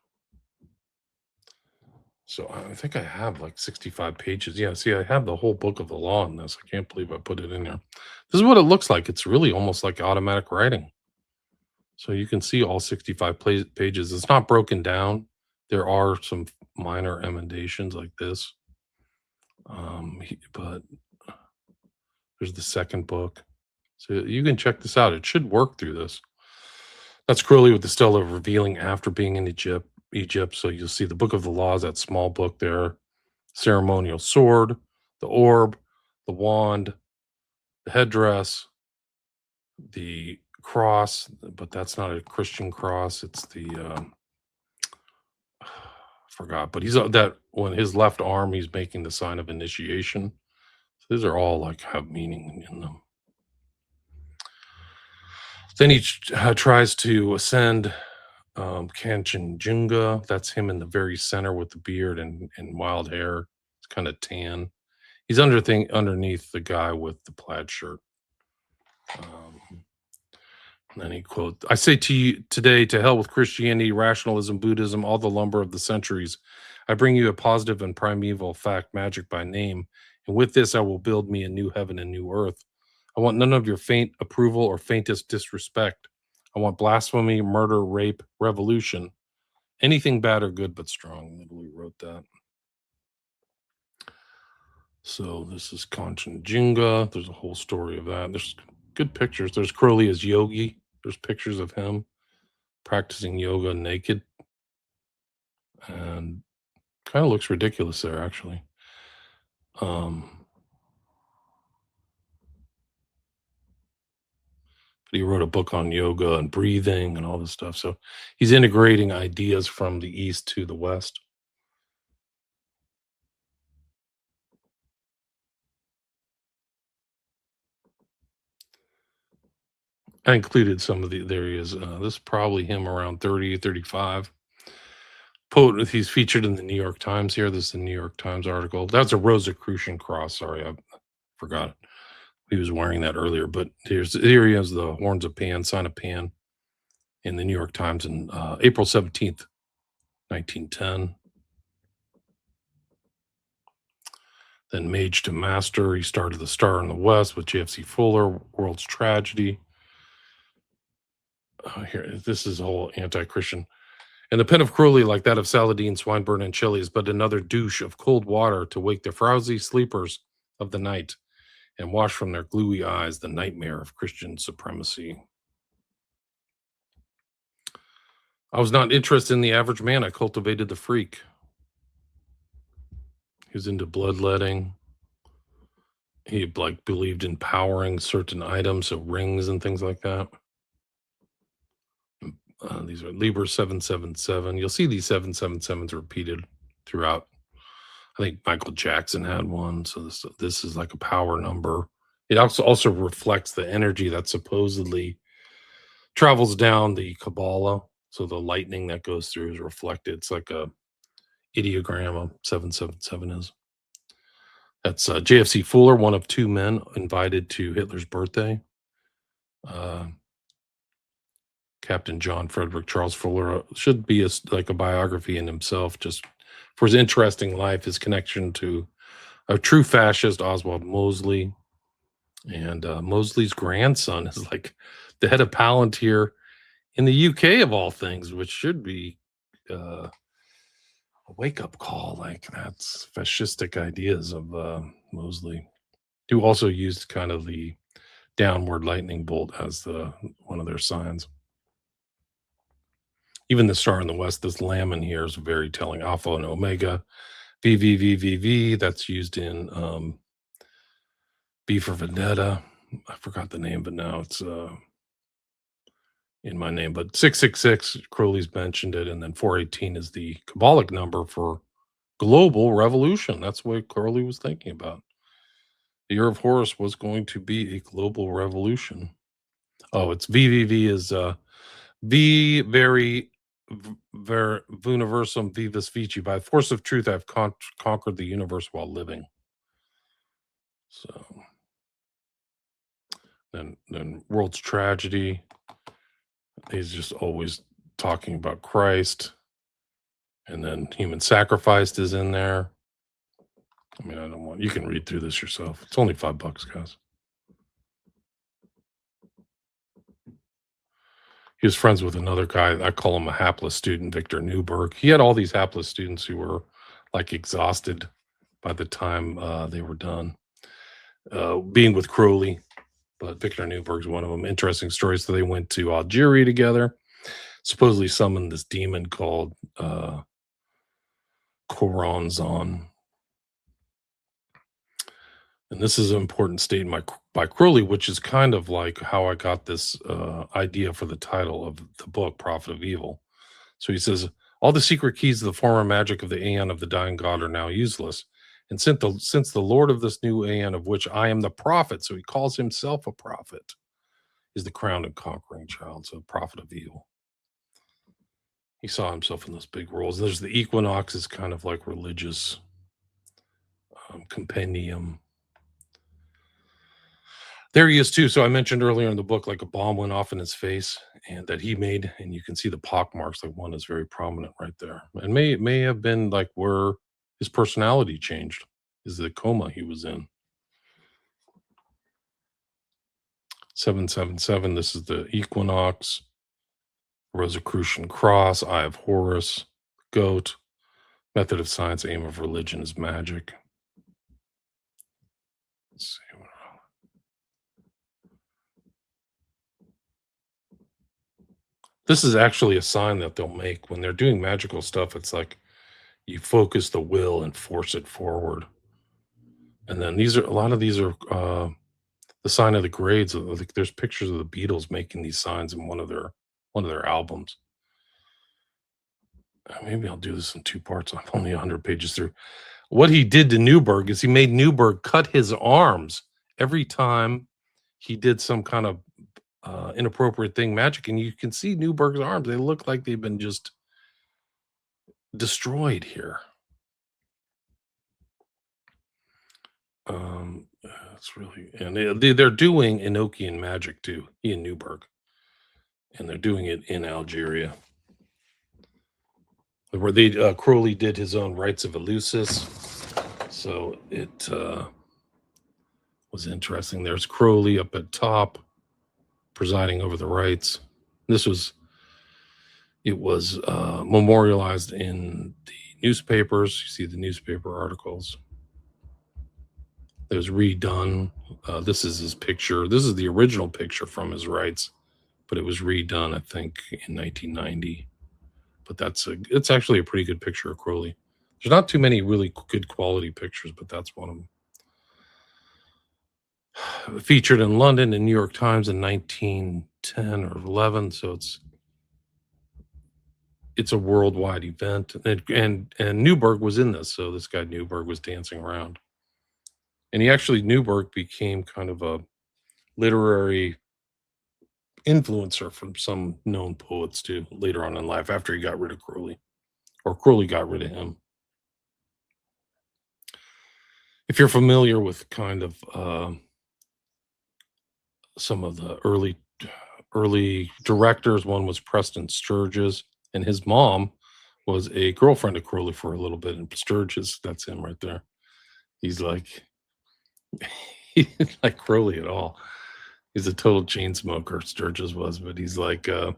So I think I have like 65 pages. Yeah, see, I have the whole book of the law in this. I can't believe I put it in there. This is what it looks like. It's really almost like automatic writing. So you can see all 65 pages. It's not broken down. There are some minor emendations like this. But there's the second book. So you can check this out. It should work through this. That's Crowley with the stele of revealing after being in Egypt. So you'll see the book of the laws, that small book there. Ceremonial sword, the orb, the wand, the headdress, the cross, but that's not a Christian cross. It's the forgot, but he's that when his left arm, he's making the sign of initiation. So these are all like have meaning in them. Then he tries to ascend Kanchenjunga. That's him in the very center with the beard and wild hair. It's kind of tan. He's underneath the guy with the plaid shirt. And then he quote, I say to you today, to hell with Christianity, rationalism, Buddhism, all the lumber of the centuries. I bring you a positive and primeval fact, magic by name. And with this, I will build me a new heaven and new earth. I want none of your faint approval or faintest disrespect. I want blasphemy, murder, rape, revolution, anything bad or good but strong. Literally wrote that. So this is Kanchenjunga. There's a whole story of that. There's good pictures. There's Crowley as yogi. There's pictures of him practicing yoga naked, and kind of looks ridiculous there, actually. Um, but he wrote a book on yoga and breathing and all this stuff. So he's integrating ideas from the East to the West. I included some of the there he is. This is probably him around 30, 35. Poet, he's featured in the New York Times here. This is the New York Times article. That's a Rosicrucian cross. Sorry, I forgot. He was wearing that earlier, but here he has the horns of Pan, sign of Pan, in the New York Times in April 17th, 1910. Then Mage to Master. He started the Star in the West with JFC Fuller, World's Tragedy. Here, this is all anti-Christian. And the pen of Crowley, like that of Saladin, Swinburne, and Shelley, is but another douche of cold water to wake the frowsy sleepers of the night and wash from their gluey eyes the nightmare of Christian supremacy. I was not interested in the average man. I cultivated the freak. He was into bloodletting. He like believed in powering certain items, so rings and things like that. These are Libra 777. You'll see these 777s repeated throughout. I think Michael Jackson had one, so this is like a power number. It also reflects the energy that supposedly travels down the Kabbalah. So the lightning that goes through is reflected. It's like a ideogram of 777 is. That's JFC Fuller, one of two men invited to Hitler's birthday. Uh, Captain John Frederick Charles Fuller should be like a biography in himself, just for his interesting life, his connection to a true fascist, Oswald Mosley. And Mosley's grandson is like the head of Palantir in the UK, of all things, which should be a wake up call. Like, that's fascistic ideas of Mosley, who also used kind of the downward lightning bolt as one of their signs. Even the Star in the West, this lamb in here is very telling. Alpha and Omega, VVVVV. That's used in V for Vendetta. I forgot the name, but now it's in my name. But 666, Crowley's mentioned it, and then 418 is the Kabbalic number for global revolution. That's what Crowley was thinking about. The year of Horus was going to be a global revolution. Oh, it's VVV is V very universum vivus vici. By the force of truth, I've conquered the universe while living. So then world's tragedy. He's just always talking about Christ. And then human sacrifice is in there. I mean, I don't want, you can read through this yourself. It's only $5, guys. He was friends with another guy. I call him a hapless student, Victor Newberg. He had all these hapless students who were like exhausted by the time they were done being with Crowley. But Victor Newberg's one of them. Interesting story. So they went to Algeria together, supposedly summoned this demon called Coranzon. And this is an important statement by Crowley, which is kind of like how I got this idea for the title of the book, Prophet of Evil. So he says, all the secret keys of the former magic of the Aeon of the dying god are now useless. And since the Lord of this new Aeon, of which I am the prophet, so he calls himself a prophet, is the crowned and conquering child, so prophet of evil. He saw himself in those big roles. There's the equinox is kind of like religious compendium. There he is too. So I mentioned earlier in the book, like a bomb went off in his face, and that he made, and you can see the pock marks. Like one is very prominent right there, and may have been like where his personality changed. Is the coma he was in. 777. This is the equinox. Rosicrucian cross. Eye of Horus. Goat. Method of science. Aim of religion is magic. Let's see. This is actually a sign that they'll make when they're doing magical stuff. It's like you focus the will and force it forward. And then these are a lot of these are the sign of the grades. Like there's pictures of the Beatles making these signs in one of their albums. Maybe I'll do this in two parts. I'm only 100 pages through. What he did to Newberg is he made Newberg cut his arms every time he did some kind of inappropriate thing magic, and you can see Newberg's arms. They look like they've been just destroyed here. It's really, and they're doing Enochian magic too, he and Newberg, and they're doing it in Algeria, where they Crowley did his own rites of Eleusis. So it was interesting. There's Crowley up at top, presiding over the rites. It was memorialized in the newspapers. You see the newspaper articles. It was redone. This is his picture. This is the original picture from his rites, but it was redone, I think, in 1990. But it's actually a pretty good picture of Crowley. There's not too many really good quality pictures, but that's one of them. Featured in London and New York Times in 1910 or 11, so it's a worldwide event. And Newberg was in this, so this guy Newberg was dancing around. And Newberg became kind of a literary influencer from some known poets too later on in life after he got rid of Crowley, or Crowley got rid of him. If you're familiar with kind of some of the early directors, one was Preston Sturges, and his mom was a girlfriend of Crowley for a little bit. And Sturges, that's him right there. He's like, he didn't like Crowley at all. He's a total chain smoker, Sturges was, but he's like the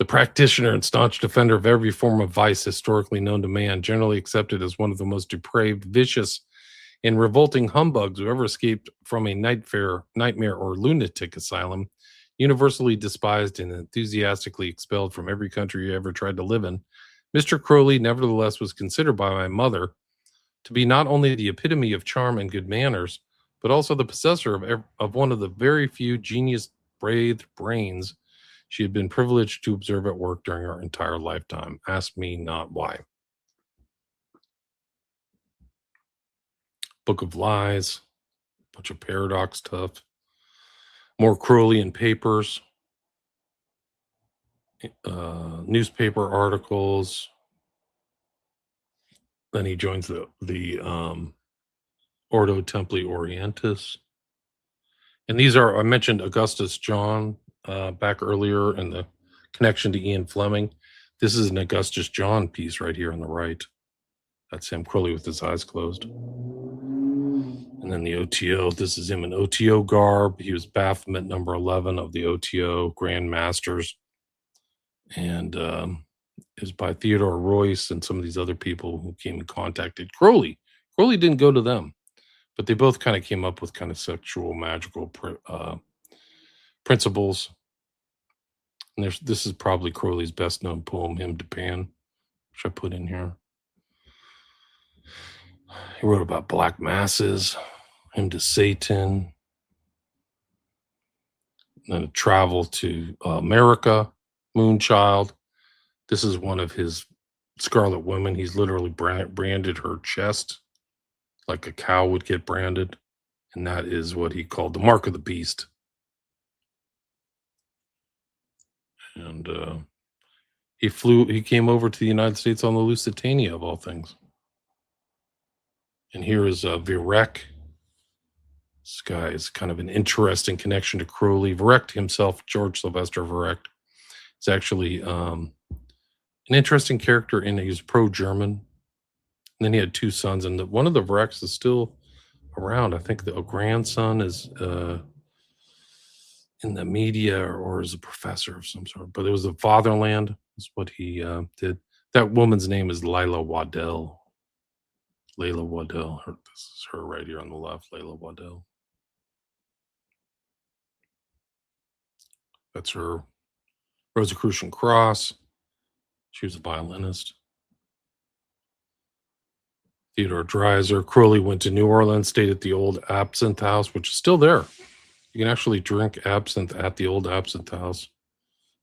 practitioner and staunch defender of every form of vice historically known to man, generally accepted as one of the most depraved, vicious, and revolting humbugs who ever escaped from a nightmare or lunatic asylum, universally despised and enthusiastically expelled from every country he ever tried to live in. Mr. Crowley, nevertheless, was considered by my mother to be not only the epitome of charm and good manners, but also the possessor of one of the very few genius-breathed brains she had been privileged to observe at work during her entire lifetime. Ask me not why. Book of Lies, bunch of paradox stuff, more Crowleyan papers, newspaper articles. Then he joins the Ordo Templi Orientis. And these are, I mentioned Augustus John back earlier and the connection to Ian Fleming. This is an Augustus John piece right here on the right. That's him, Crowley with his eyes closed. And then the OTO, this is him in OTO garb. He was Baphomet number 11 of the OTO Grand Masters. And it was by Theodore Royce and some of these other people who came and contacted Crowley. Crowley didn't go to them, but they both kind of came up with kind of sexual magical principles. And this is probably Crowley's best known poem, Hymn to Pan, which I put in here. He wrote about black masses, Hymn to Satan, and then a travel to America, Moonchild. This is one of his Scarlet Women. He's literally branded her chest like a cow would get branded. And that is what he called the mark of the beast. And he came over to the United States on the Lusitania, of all things. And here is Virek. This guy is kind of an interesting connection to Crowley. Virek himself, George Sylvester Virek, is actually an interesting character in he was pro-German. And then he had two sons, and one of the Vireks is still around. I think the grandson is in the media or is a professor of some sort. But it was the Fatherland is what he did. That woman's name is Lila Waddell. Layla Waddell. This is her right here on the left, Layla Waddell. That's her Rosicrucian Cross. She was a violinist. Theodore Dreiser. Crowley went to New Orleans, stayed at the old Absinthe House, which is still there. You can actually drink absinthe at the old Absinthe House.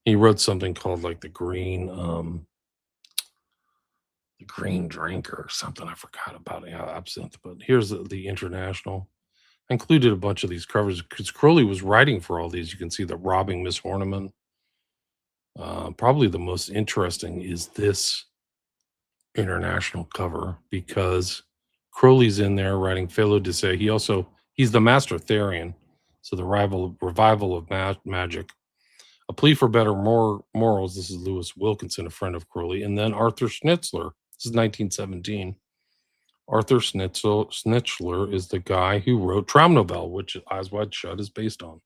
He wrote something called like the Green Drink or something. I forgot about it. Yeah, absinthe. But here's the International. I included a bunch of these covers because Crowley was writing for all these. You can see that Robbing Miss Horniman. Probably the most interesting is this International cover because Crowley's in there writing Felo de Se. He's the master Therian. So the revival of magic. A Plea for Better Morals. This is Lewis Wilkinson, a friend of Crowley. And then Arthur Schnitzler. This is 1917. Arthur Schnitzler is the guy who wrote Traumnobel, which Eyes Wide Shut is based on.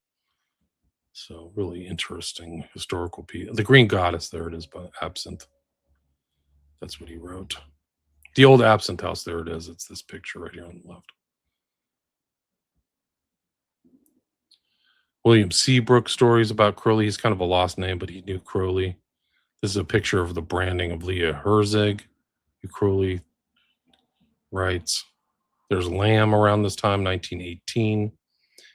So really interesting historical piece. The Green Goddess, there it is, by Absinthe. That's what he wrote. The old Absinthe House, there it is. It's this picture right here on the left. William Seabrook stories about Crowley. He's kind of a lost name, but he knew Crowley. This is a picture of the branding of Leah Herzig, who Crowley writes. There's Lamb around this time, 1918.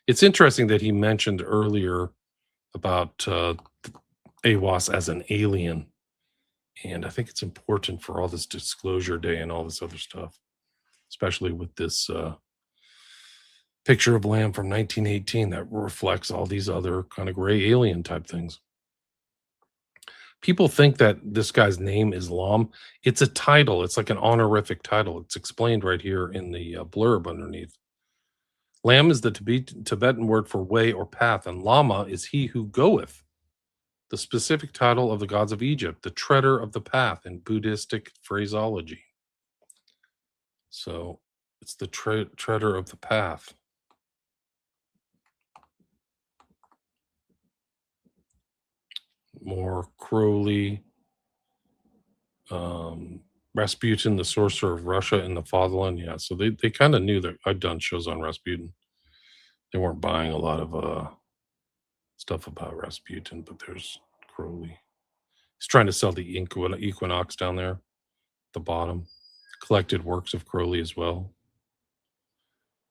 It's interesting that he mentioned earlier about AWAS as an alien. And I think it's important for all this Disclosure Day and all this other stuff, especially with this picture of Lamb from 1918 that reflects all these other kind of gray alien type things. People think that this guy's name is Lam. It's a title. It's like an honorific title. It's explained right here in the blurb underneath. Lam is the Tibetan word for way or path, and Lama is he who goeth. The specific title of the gods of Egypt, the treader of the path in Buddhistic phraseology. So it's the treader of the path. More Crowley, Rasputin, the sorcerer of Russia and the fatherland. Yeah, so they kind of knew that I'd done shows on Rasputin. They weren't buying a lot of stuff about Rasputin, but there's Crowley. He's trying to sell the Equinox down there at the bottom. Collected works of Crowley as well.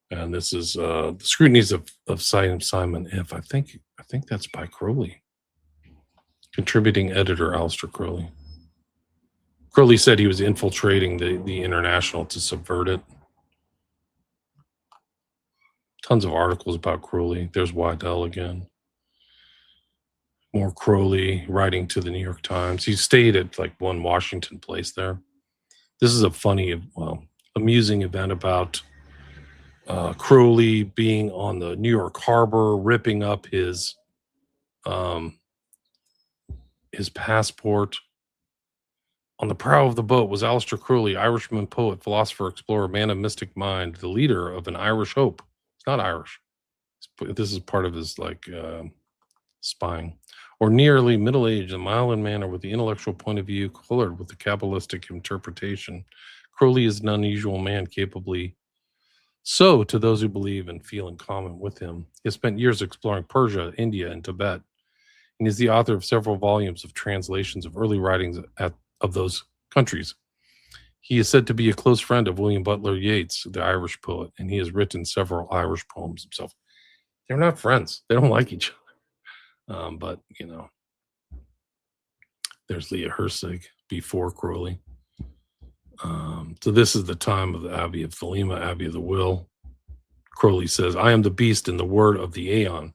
And this is the Scrutinies of Simon F. I think that's by Crowley. Contributing editor Aleister Crowley. Crowley said he was infiltrating the International to subvert it. Tons of articles about Crowley. There's Waddell again. More Crowley writing to the New York Times. He stayed at like one Washington Place there. This is a funny, amusing event about Crowley being on the New York Harbor, ripping up his passport. On the prow of the boat was Aleister Crowley, Irishman, poet, philosopher, explorer, man of mystic mind, the leader of an Irish hope. It's not Irish. This is part of his spying. Or nearly middle-aged, a mild manner with the intellectual point of view colored with the Kabbalistic interpretation. Crowley is an unusual man, capably so to those who believe and feel in common with him. He has spent years exploring Persia, India, and Tibet, and is the author of several volumes of translations of early writings of those countries. He is said to be a close friend of William Butler Yeats, the Irish poet, and he has written several Irish poems himself. They're not friends. They don't like each other. But, there's Leah Herzig before Crowley. So this is the time of the Abbey of Thelema, Abbey of the Will. Crowley says, I am the beast in the word of the aeon.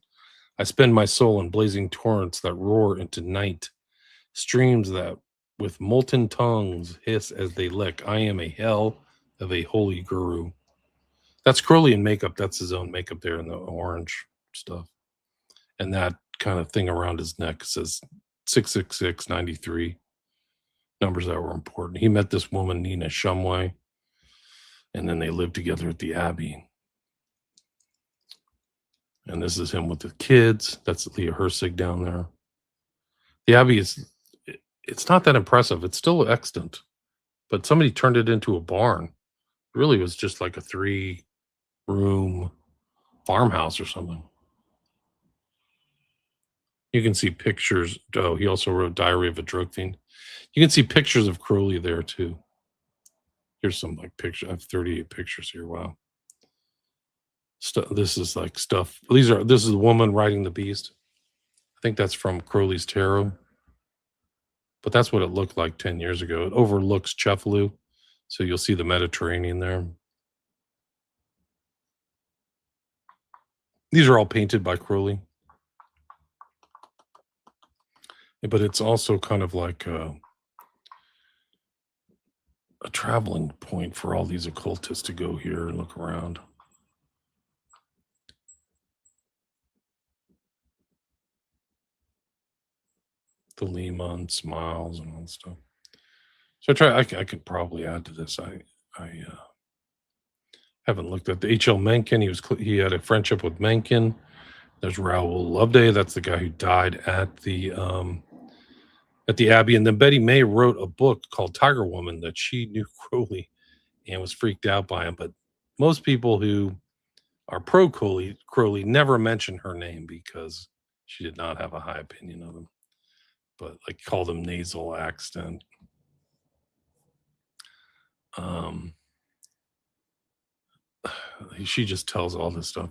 I spend my soul in blazing torrents that roar into night, streams that with molten tongues hiss as they lick. I am a hell of a holy guru. That's Crowley in makeup. That's his own makeup there in the orange stuff. And that kind of thing around his neck says 666, 93. Numbers that were important. He met this woman, Nina Shumway, and then they lived together at the Abbey. And this is him with the kids. That's Leah Herzig down there. The Abbey it's not that impressive. It's still extant, but somebody turned it into a barn, really was just like a 3-room farmhouse or something. You can see pictures. Oh, he also wrote Diary of a Drug Fiend. You can see pictures of Crowley there too. Here's some like picture. I have 38 pictures here. Wow. This is like stuff. This is the woman riding the beast. I think that's from Crowley's Tarot, but that's what it looked like 10 years ago. It overlooks Cefalù, so you'll see the Mediterranean there. These are all painted by Crowley, but it's also kind of like a traveling point for all these occultists to go here and look around. The Lehman smiles and all that stuff. So I could probably add to this. I haven't looked at the H.L. Mencken. He had a friendship with Mencken. There's Raoul Loveday. That's the guy who died at the Abbey. And then Betty May wrote a book called Tiger Woman that she knew Crowley and was freaked out by him. But most people who are pro Crowley never mention her name because she did not have a high opinion of him. But like called him nasal accent. She just tells all this stuff.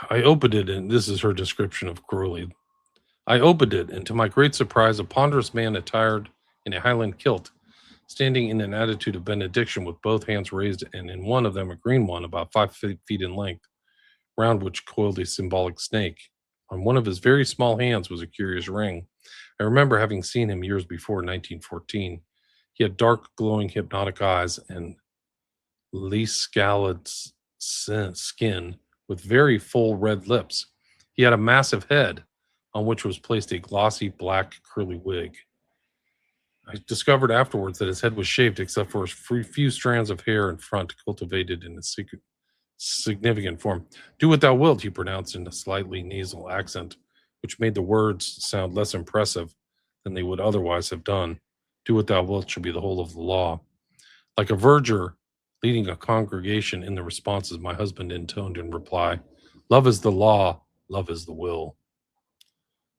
I opened it, and this is her description of Crowley. I opened it, and to my great surprise, a ponderous man attired in a Highland kilt, standing in an attitude of benediction with both hands raised, and in one of them a green one about 5 feet in length, round which coiled a symbolic snake. On one of his very small hands was a curious ring. I remember having seen him years before, 1914. He had dark, glowing, hypnotic eyes and leaf-scalled skin with very full red lips. He had a massive head on which was placed a glossy black curly wig. I discovered afterwards that his head was shaved except for a few strands of hair in front cultivated in a significant form. Do what thou wilt, he pronounced in a slightly nasal accent, which made the words sound less impressive than they would otherwise have done. Do what thou wilt shall be the whole of the law. Like a verger leading a congregation in the responses, my husband intoned in reply, love is the law, love is the will.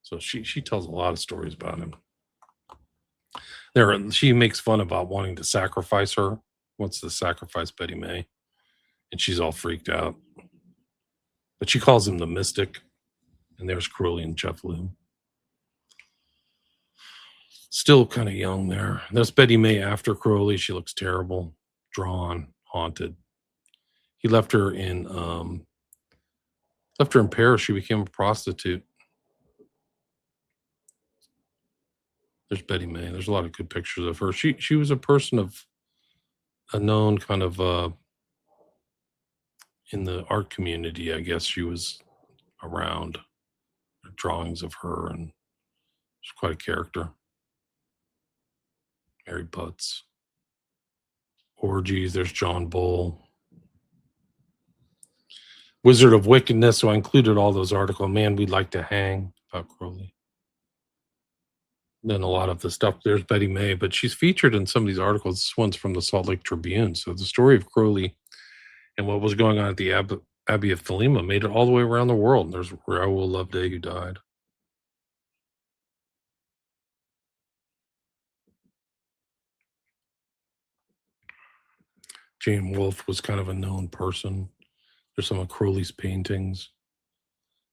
So she tells a lot of stories about him. She makes fun about wanting to sacrifice her, wants to sacrifice Betty May, and she's all freaked out. But she calls him the mystic, and there's Crowley and Cefalù. Still kind of young there. There's Betty May after Crowley. She looks terrible, drawn, haunted. He left her in Paris. She became a prostitute. There's Betty May. There's a lot of good pictures of her. She was a person of a known kind of in the art community. I guess she was around. Drawings of her, and she's quite a character. Mary Butts. Orgies. There's John Bull. Wizard of Wickedness. So I included all those articles. Man, we'd like to hang about Crowley. Then a lot of the stuff, there's Betty May, but she's featured in some of these articles. This one's from the Salt Lake Tribune. So the story of Crowley and what was going on at the Abbey of Thelema made it all the way around the world. And there's Raoul Loveday, who died. Jane Wolfe was kind of a known person. There's some of Crowley's paintings.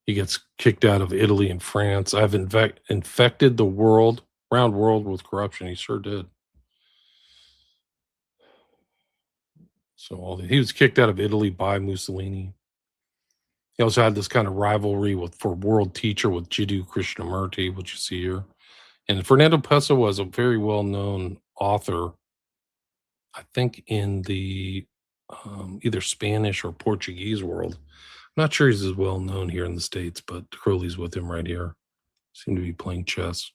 He gets kicked out of Italy and France. I've infected the round world with corruption. He sure did. So he was kicked out of Italy by Mussolini. He also had this kind of rivalry for world teacher with Jiddu Krishnamurti, which you see here. And Fernando Pessoa was a very well-known author, I think in the either Spanish or Portuguese world. I'm not sure he's as well known here in the States, but Crowley's with him right here. Seem to be playing chess.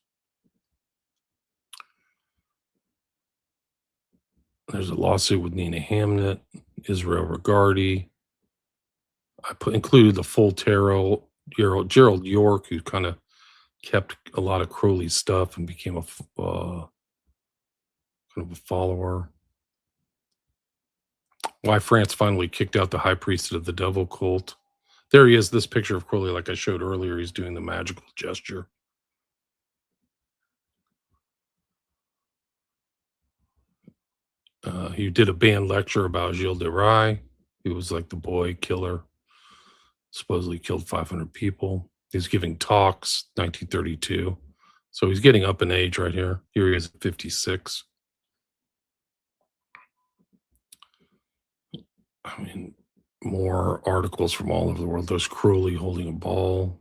There's a lawsuit with Nina Hamnet, Israel Regardi. I included the full tarot, Gerald York, who kind of kept a lot of Crowley's stuff and became a kind of a follower. Why France finally kicked out the high priest of the devil cult. There he is, this picture of Crowley, like I showed earlier, he's doing the magical gesture. He did a band lecture about Gilles de Rais. He was like the boy killer, supposedly killed 500 people. He's giving talks, 1932. So he's getting up in age right here. Here he is at 56. I mean, more articles from all over the world. There's Crowley holding a ball.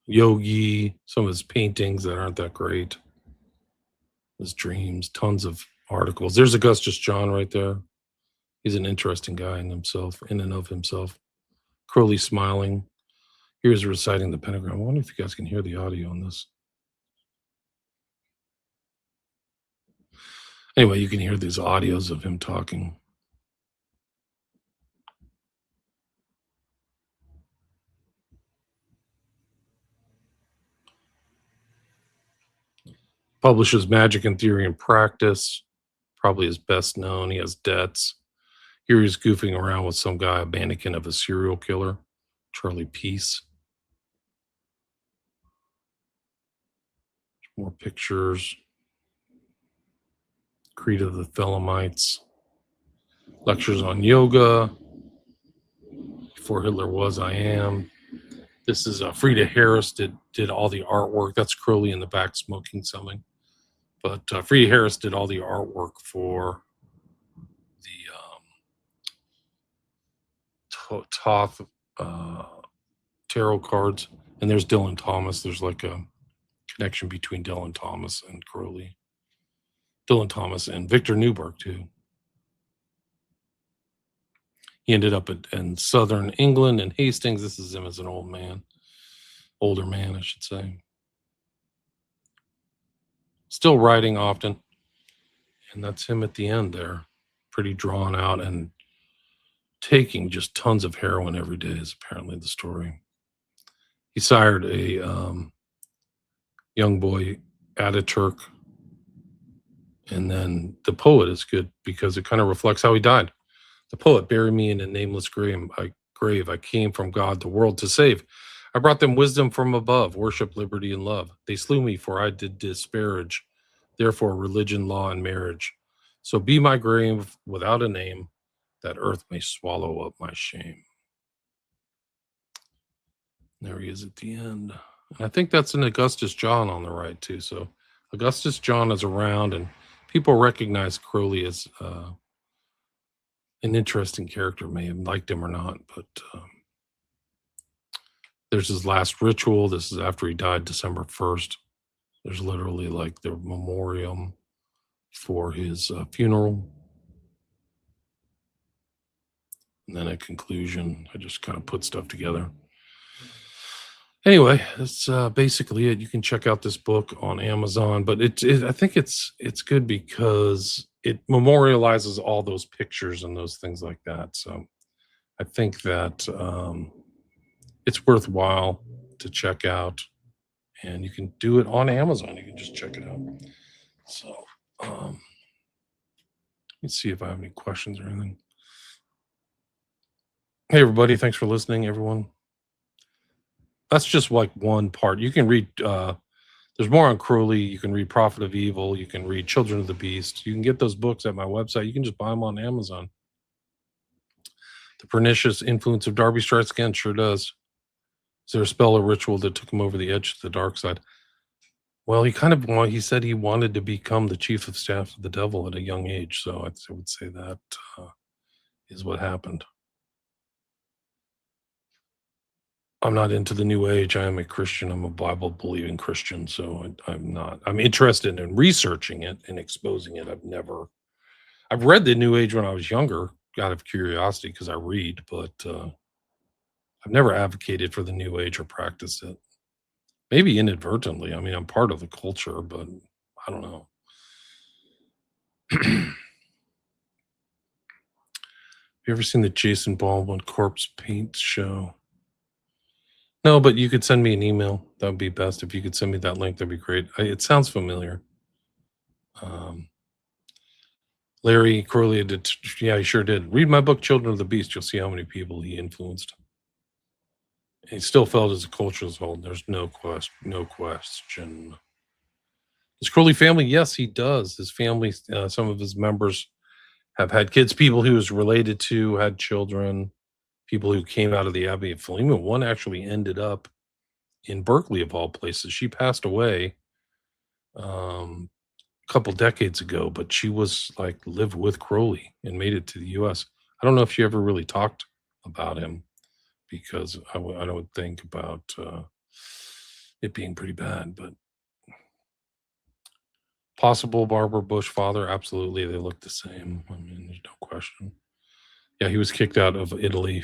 Yogi, some of his paintings that aren't that great. His dreams, tons of articles. There's Augustus John right there. He's an interesting guy in and of himself. Crowley smiling. Here's reciting the pentagram. I wonder if you guys can hear the audio on this. Anyway, you can hear these audios of him talking. Publishes Magic and Theory and Practice. Probably is best known. He has debts. Here he's goofing around with some guy, a mannequin of a serial killer, Charlie Peace. More pictures. Creed of the Thelemites. Lectures on yoga. Before Hitler was, I am. This is Frida Harris did all the artwork. That's Crowley in the back smoking something. But Frida Harris did all the artwork for the Thoth tarot cards. And there's Dylan Thomas. There's like a connection between Dylan Thomas and Crowley. Dylan Thomas and Victor Newberg, too. He ended up in southern England and Hastings. This is him as an older man, I should say. Still writing often. And that's him at the end there. Pretty drawn out and taking just tons of heroin every day is apparently the story. He sired a young boy, Ataturk. And then the poet is good because it kind of reflects how he died. The poet, bury me in a nameless grave. I came from God the world to save. I brought them wisdom from above, worship, liberty, and love. They slew me, for I did disparage. Therefore, religion, law, and marriage. So be my grave without a name, that earth may swallow up my shame. There he is at the end. And I think that's an Augustus John on the right, too. So Augustus John is around, and people recognize Crowley as an interesting character, may have liked him or not, but there's his last ritual. This is after he died December 1st. There's literally like the memoriam for his funeral. And then a conclusion. I just kind of put stuff together. Anyway, that's basically it. You can check out this book on Amazon, but I think it's good because it memorializes all those pictures and those things like that. So I think that it's worthwhile to check out, and you can do it on Amazon. You can just check it out. So let's see if I have any questions or anything. Hey, everybody. Thanks for listening, everyone. That's just like one part. You can read, there's more on Crowley. You can read Prophet of Evil. You can read Children of the Beast. You can get those books at my website. You can just buy them on Amazon. The Pernicious Influence of Darby Strikes Again sure does. Is there a spell or ritual that took him over the edge to the dark side? Well, he said he wanted to become the chief of staff of the devil at a young age. So I would say that is what happened. I'm not into the New Age. I am a Christian. I'm a Bible-believing Christian, so I'm not. I'm interested in researching it and exposing it. I've read the New Age when I was younger, out of curiosity, because I read, but I've never advocated for the New Age or practiced it. Maybe inadvertently. I mean, I'm part of the culture, but I don't know. Have you ever seen the Jason Baldwin Corpse Paint show? No, but you could send me an email. That would be best. If you could send me that link, that'd be great. It sounds familiar. Um, Larry Crowley did, yeah, he sure did. Read my book, Children of the Beast. You'll see how many people he influenced. He still felt as a culture as a whole. There's no question. No question. His Crowley family, yes, he does. His family, some of his members have had kids. People he was related to had children. People who came out of the Abbey of Philemon. One actually ended up in Berkeley, of all places. She passed away a couple decades ago, but she was like lived with Crowley and made it to the U.S. I don't know if she ever really talked about him because I don't think about it being pretty bad, but possible Barbara Bush father, absolutely. They look the same. I mean, there's no question. Yeah, he was kicked out of Italy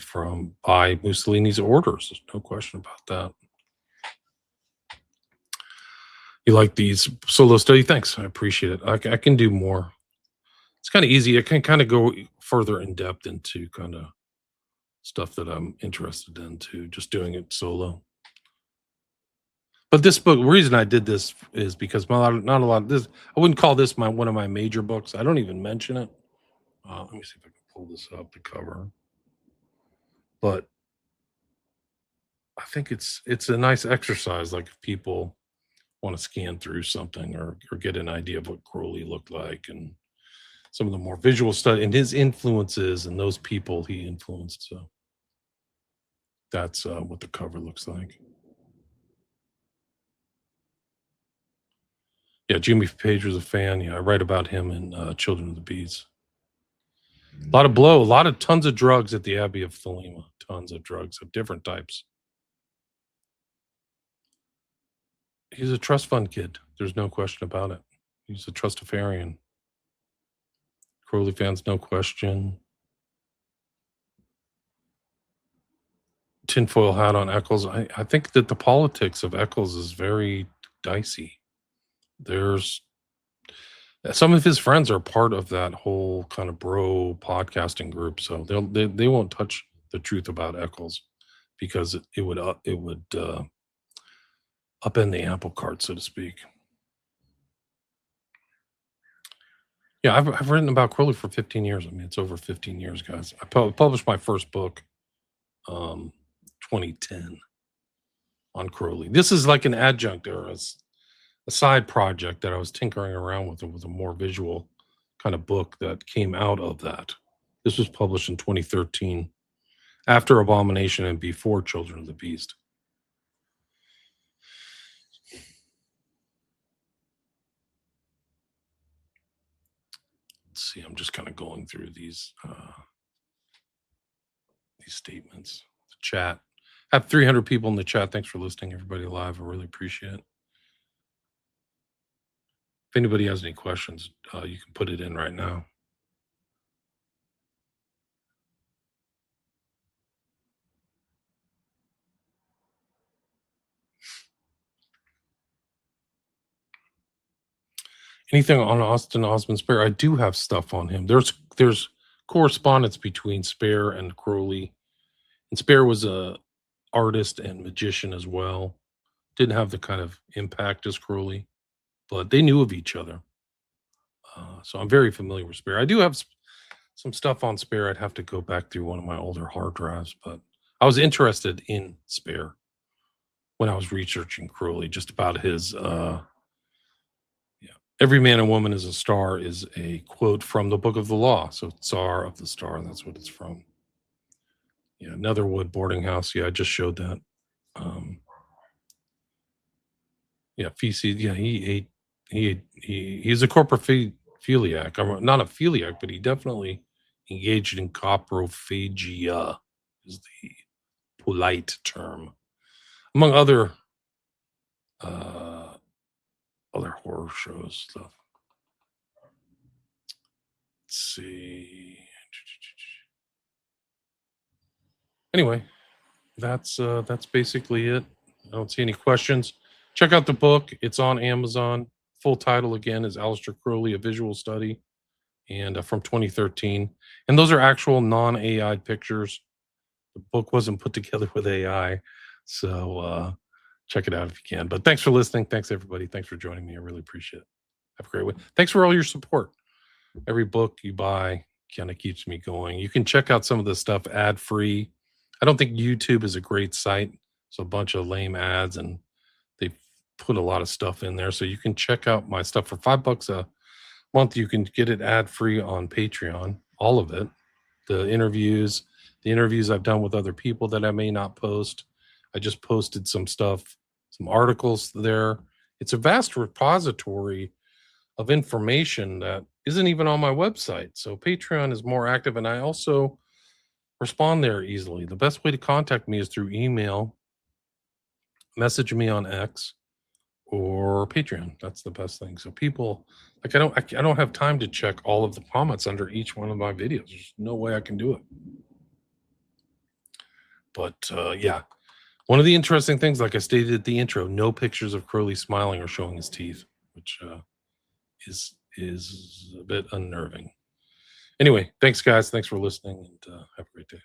by Mussolini's orders. There's no question about that. You like these solo study? Thanks. I appreciate it. I can do more. It's kind of easy. I can kind of go further in depth into kind of stuff that I'm interested in too, just doing it solo. But this book, the reason I did this is because not a lot of this, I wouldn't call this one of my major books. I don't even mention it. Let me see if I can pull this up, the cover. But I think it's a nice exercise, like if people want to scan through something or get an idea of what Crowley looked like and some of the more visual stuff and his influences and those people he influenced. So that's what the cover looks like. Yeah, Jimmy Page was a fan. Yeah, I write about him in Children of the Bees. A lot of blow, tons of drugs at the Abbey of Thelema. Tons of drugs of different types. He's a trust fund kid. There's no question about it. He's a trustafarian. Crowley fans, no question. Tinfoil hat on Eccles. I think that the politics of Eccles is very dicey. There's some of his friends are part of that whole kind of bro podcasting group, so they won't touch the truth about Eccles because it would upend the apple cart, so to speak. Yeah, I've written about Crowley for 15 years. I mean, it's over 15 years, guys. I published my first book, 2010, on Crowley. This is like an adjunct or a side project that I was tinkering around with. It was a more visual kind of book that came out of that. This was published in 2013, after Abomination and before Children of the Beast. Let's see. I'm just kind of going through these statements. The chat. I have 300 people in the chat. Thanks for listening, everybody live. I really appreciate it. If anybody has any questions, you can put it in right now. Anything on Austin Osman Spare? I do have stuff on him. There's correspondence between Spare and Crowley, and Spare was a artist and magician as well. Didn't have the kind of impact as Crowley, but they knew of each other. So I'm very familiar with Spare. I do have some stuff on Spare. I'd have to go back through one of my older hard drives, but I was interested in Spare when I was researching Crowley, just about his every man and woman is a star is a quote from the Book of the Law. So Tsar of the Star, that's what it's from. Yeah, Netherwood boarding house. Yeah, I just showed that. Yeah, feces. Yeah, he's a coprophiliac. Not a philiac, but he definitely engaged in coprophagia, is the polite term, among other horror shows stuff. Let's see. Anyway, that's basically it. I don't see any questions. Check out the book. It's on Amazon. Full title again is Aleister Crowley: A Visual Study, and from 2013. And those are actual non-AI pictures. The book wasn't put together with AI, so check it out if you can. But thanks for listening. Thanks everybody. Thanks for joining me. I really appreciate it. Have a great one. Thanks for all your support. Every book you buy kind of keeps me going. You can check out some of the stuff ad free. I don't think YouTube is a great site. It's a bunch of lame ads, and they put a lot of stuff in there. So you can check out my stuff for $5 a month. You can get it ad free on Patreon, all of it. The interviews I've done with other people that I may not post. I just posted some stuff, some articles there. It's a vast repository of information that isn't even on my website. So Patreon is more active, and I also respond there easily. The best way to contact me is through email, message me on X, or Patreon. That's the best thing. So people, like, I don't have time to check all of the comments under each one of my videos. There's no way I can do it. But yeah, one of the interesting things, like I stated at the intro, no pictures of Crowley smiling or showing his teeth, which is a bit unnerving. Anyway, thanks guys. Thanks for listening, and have a great day.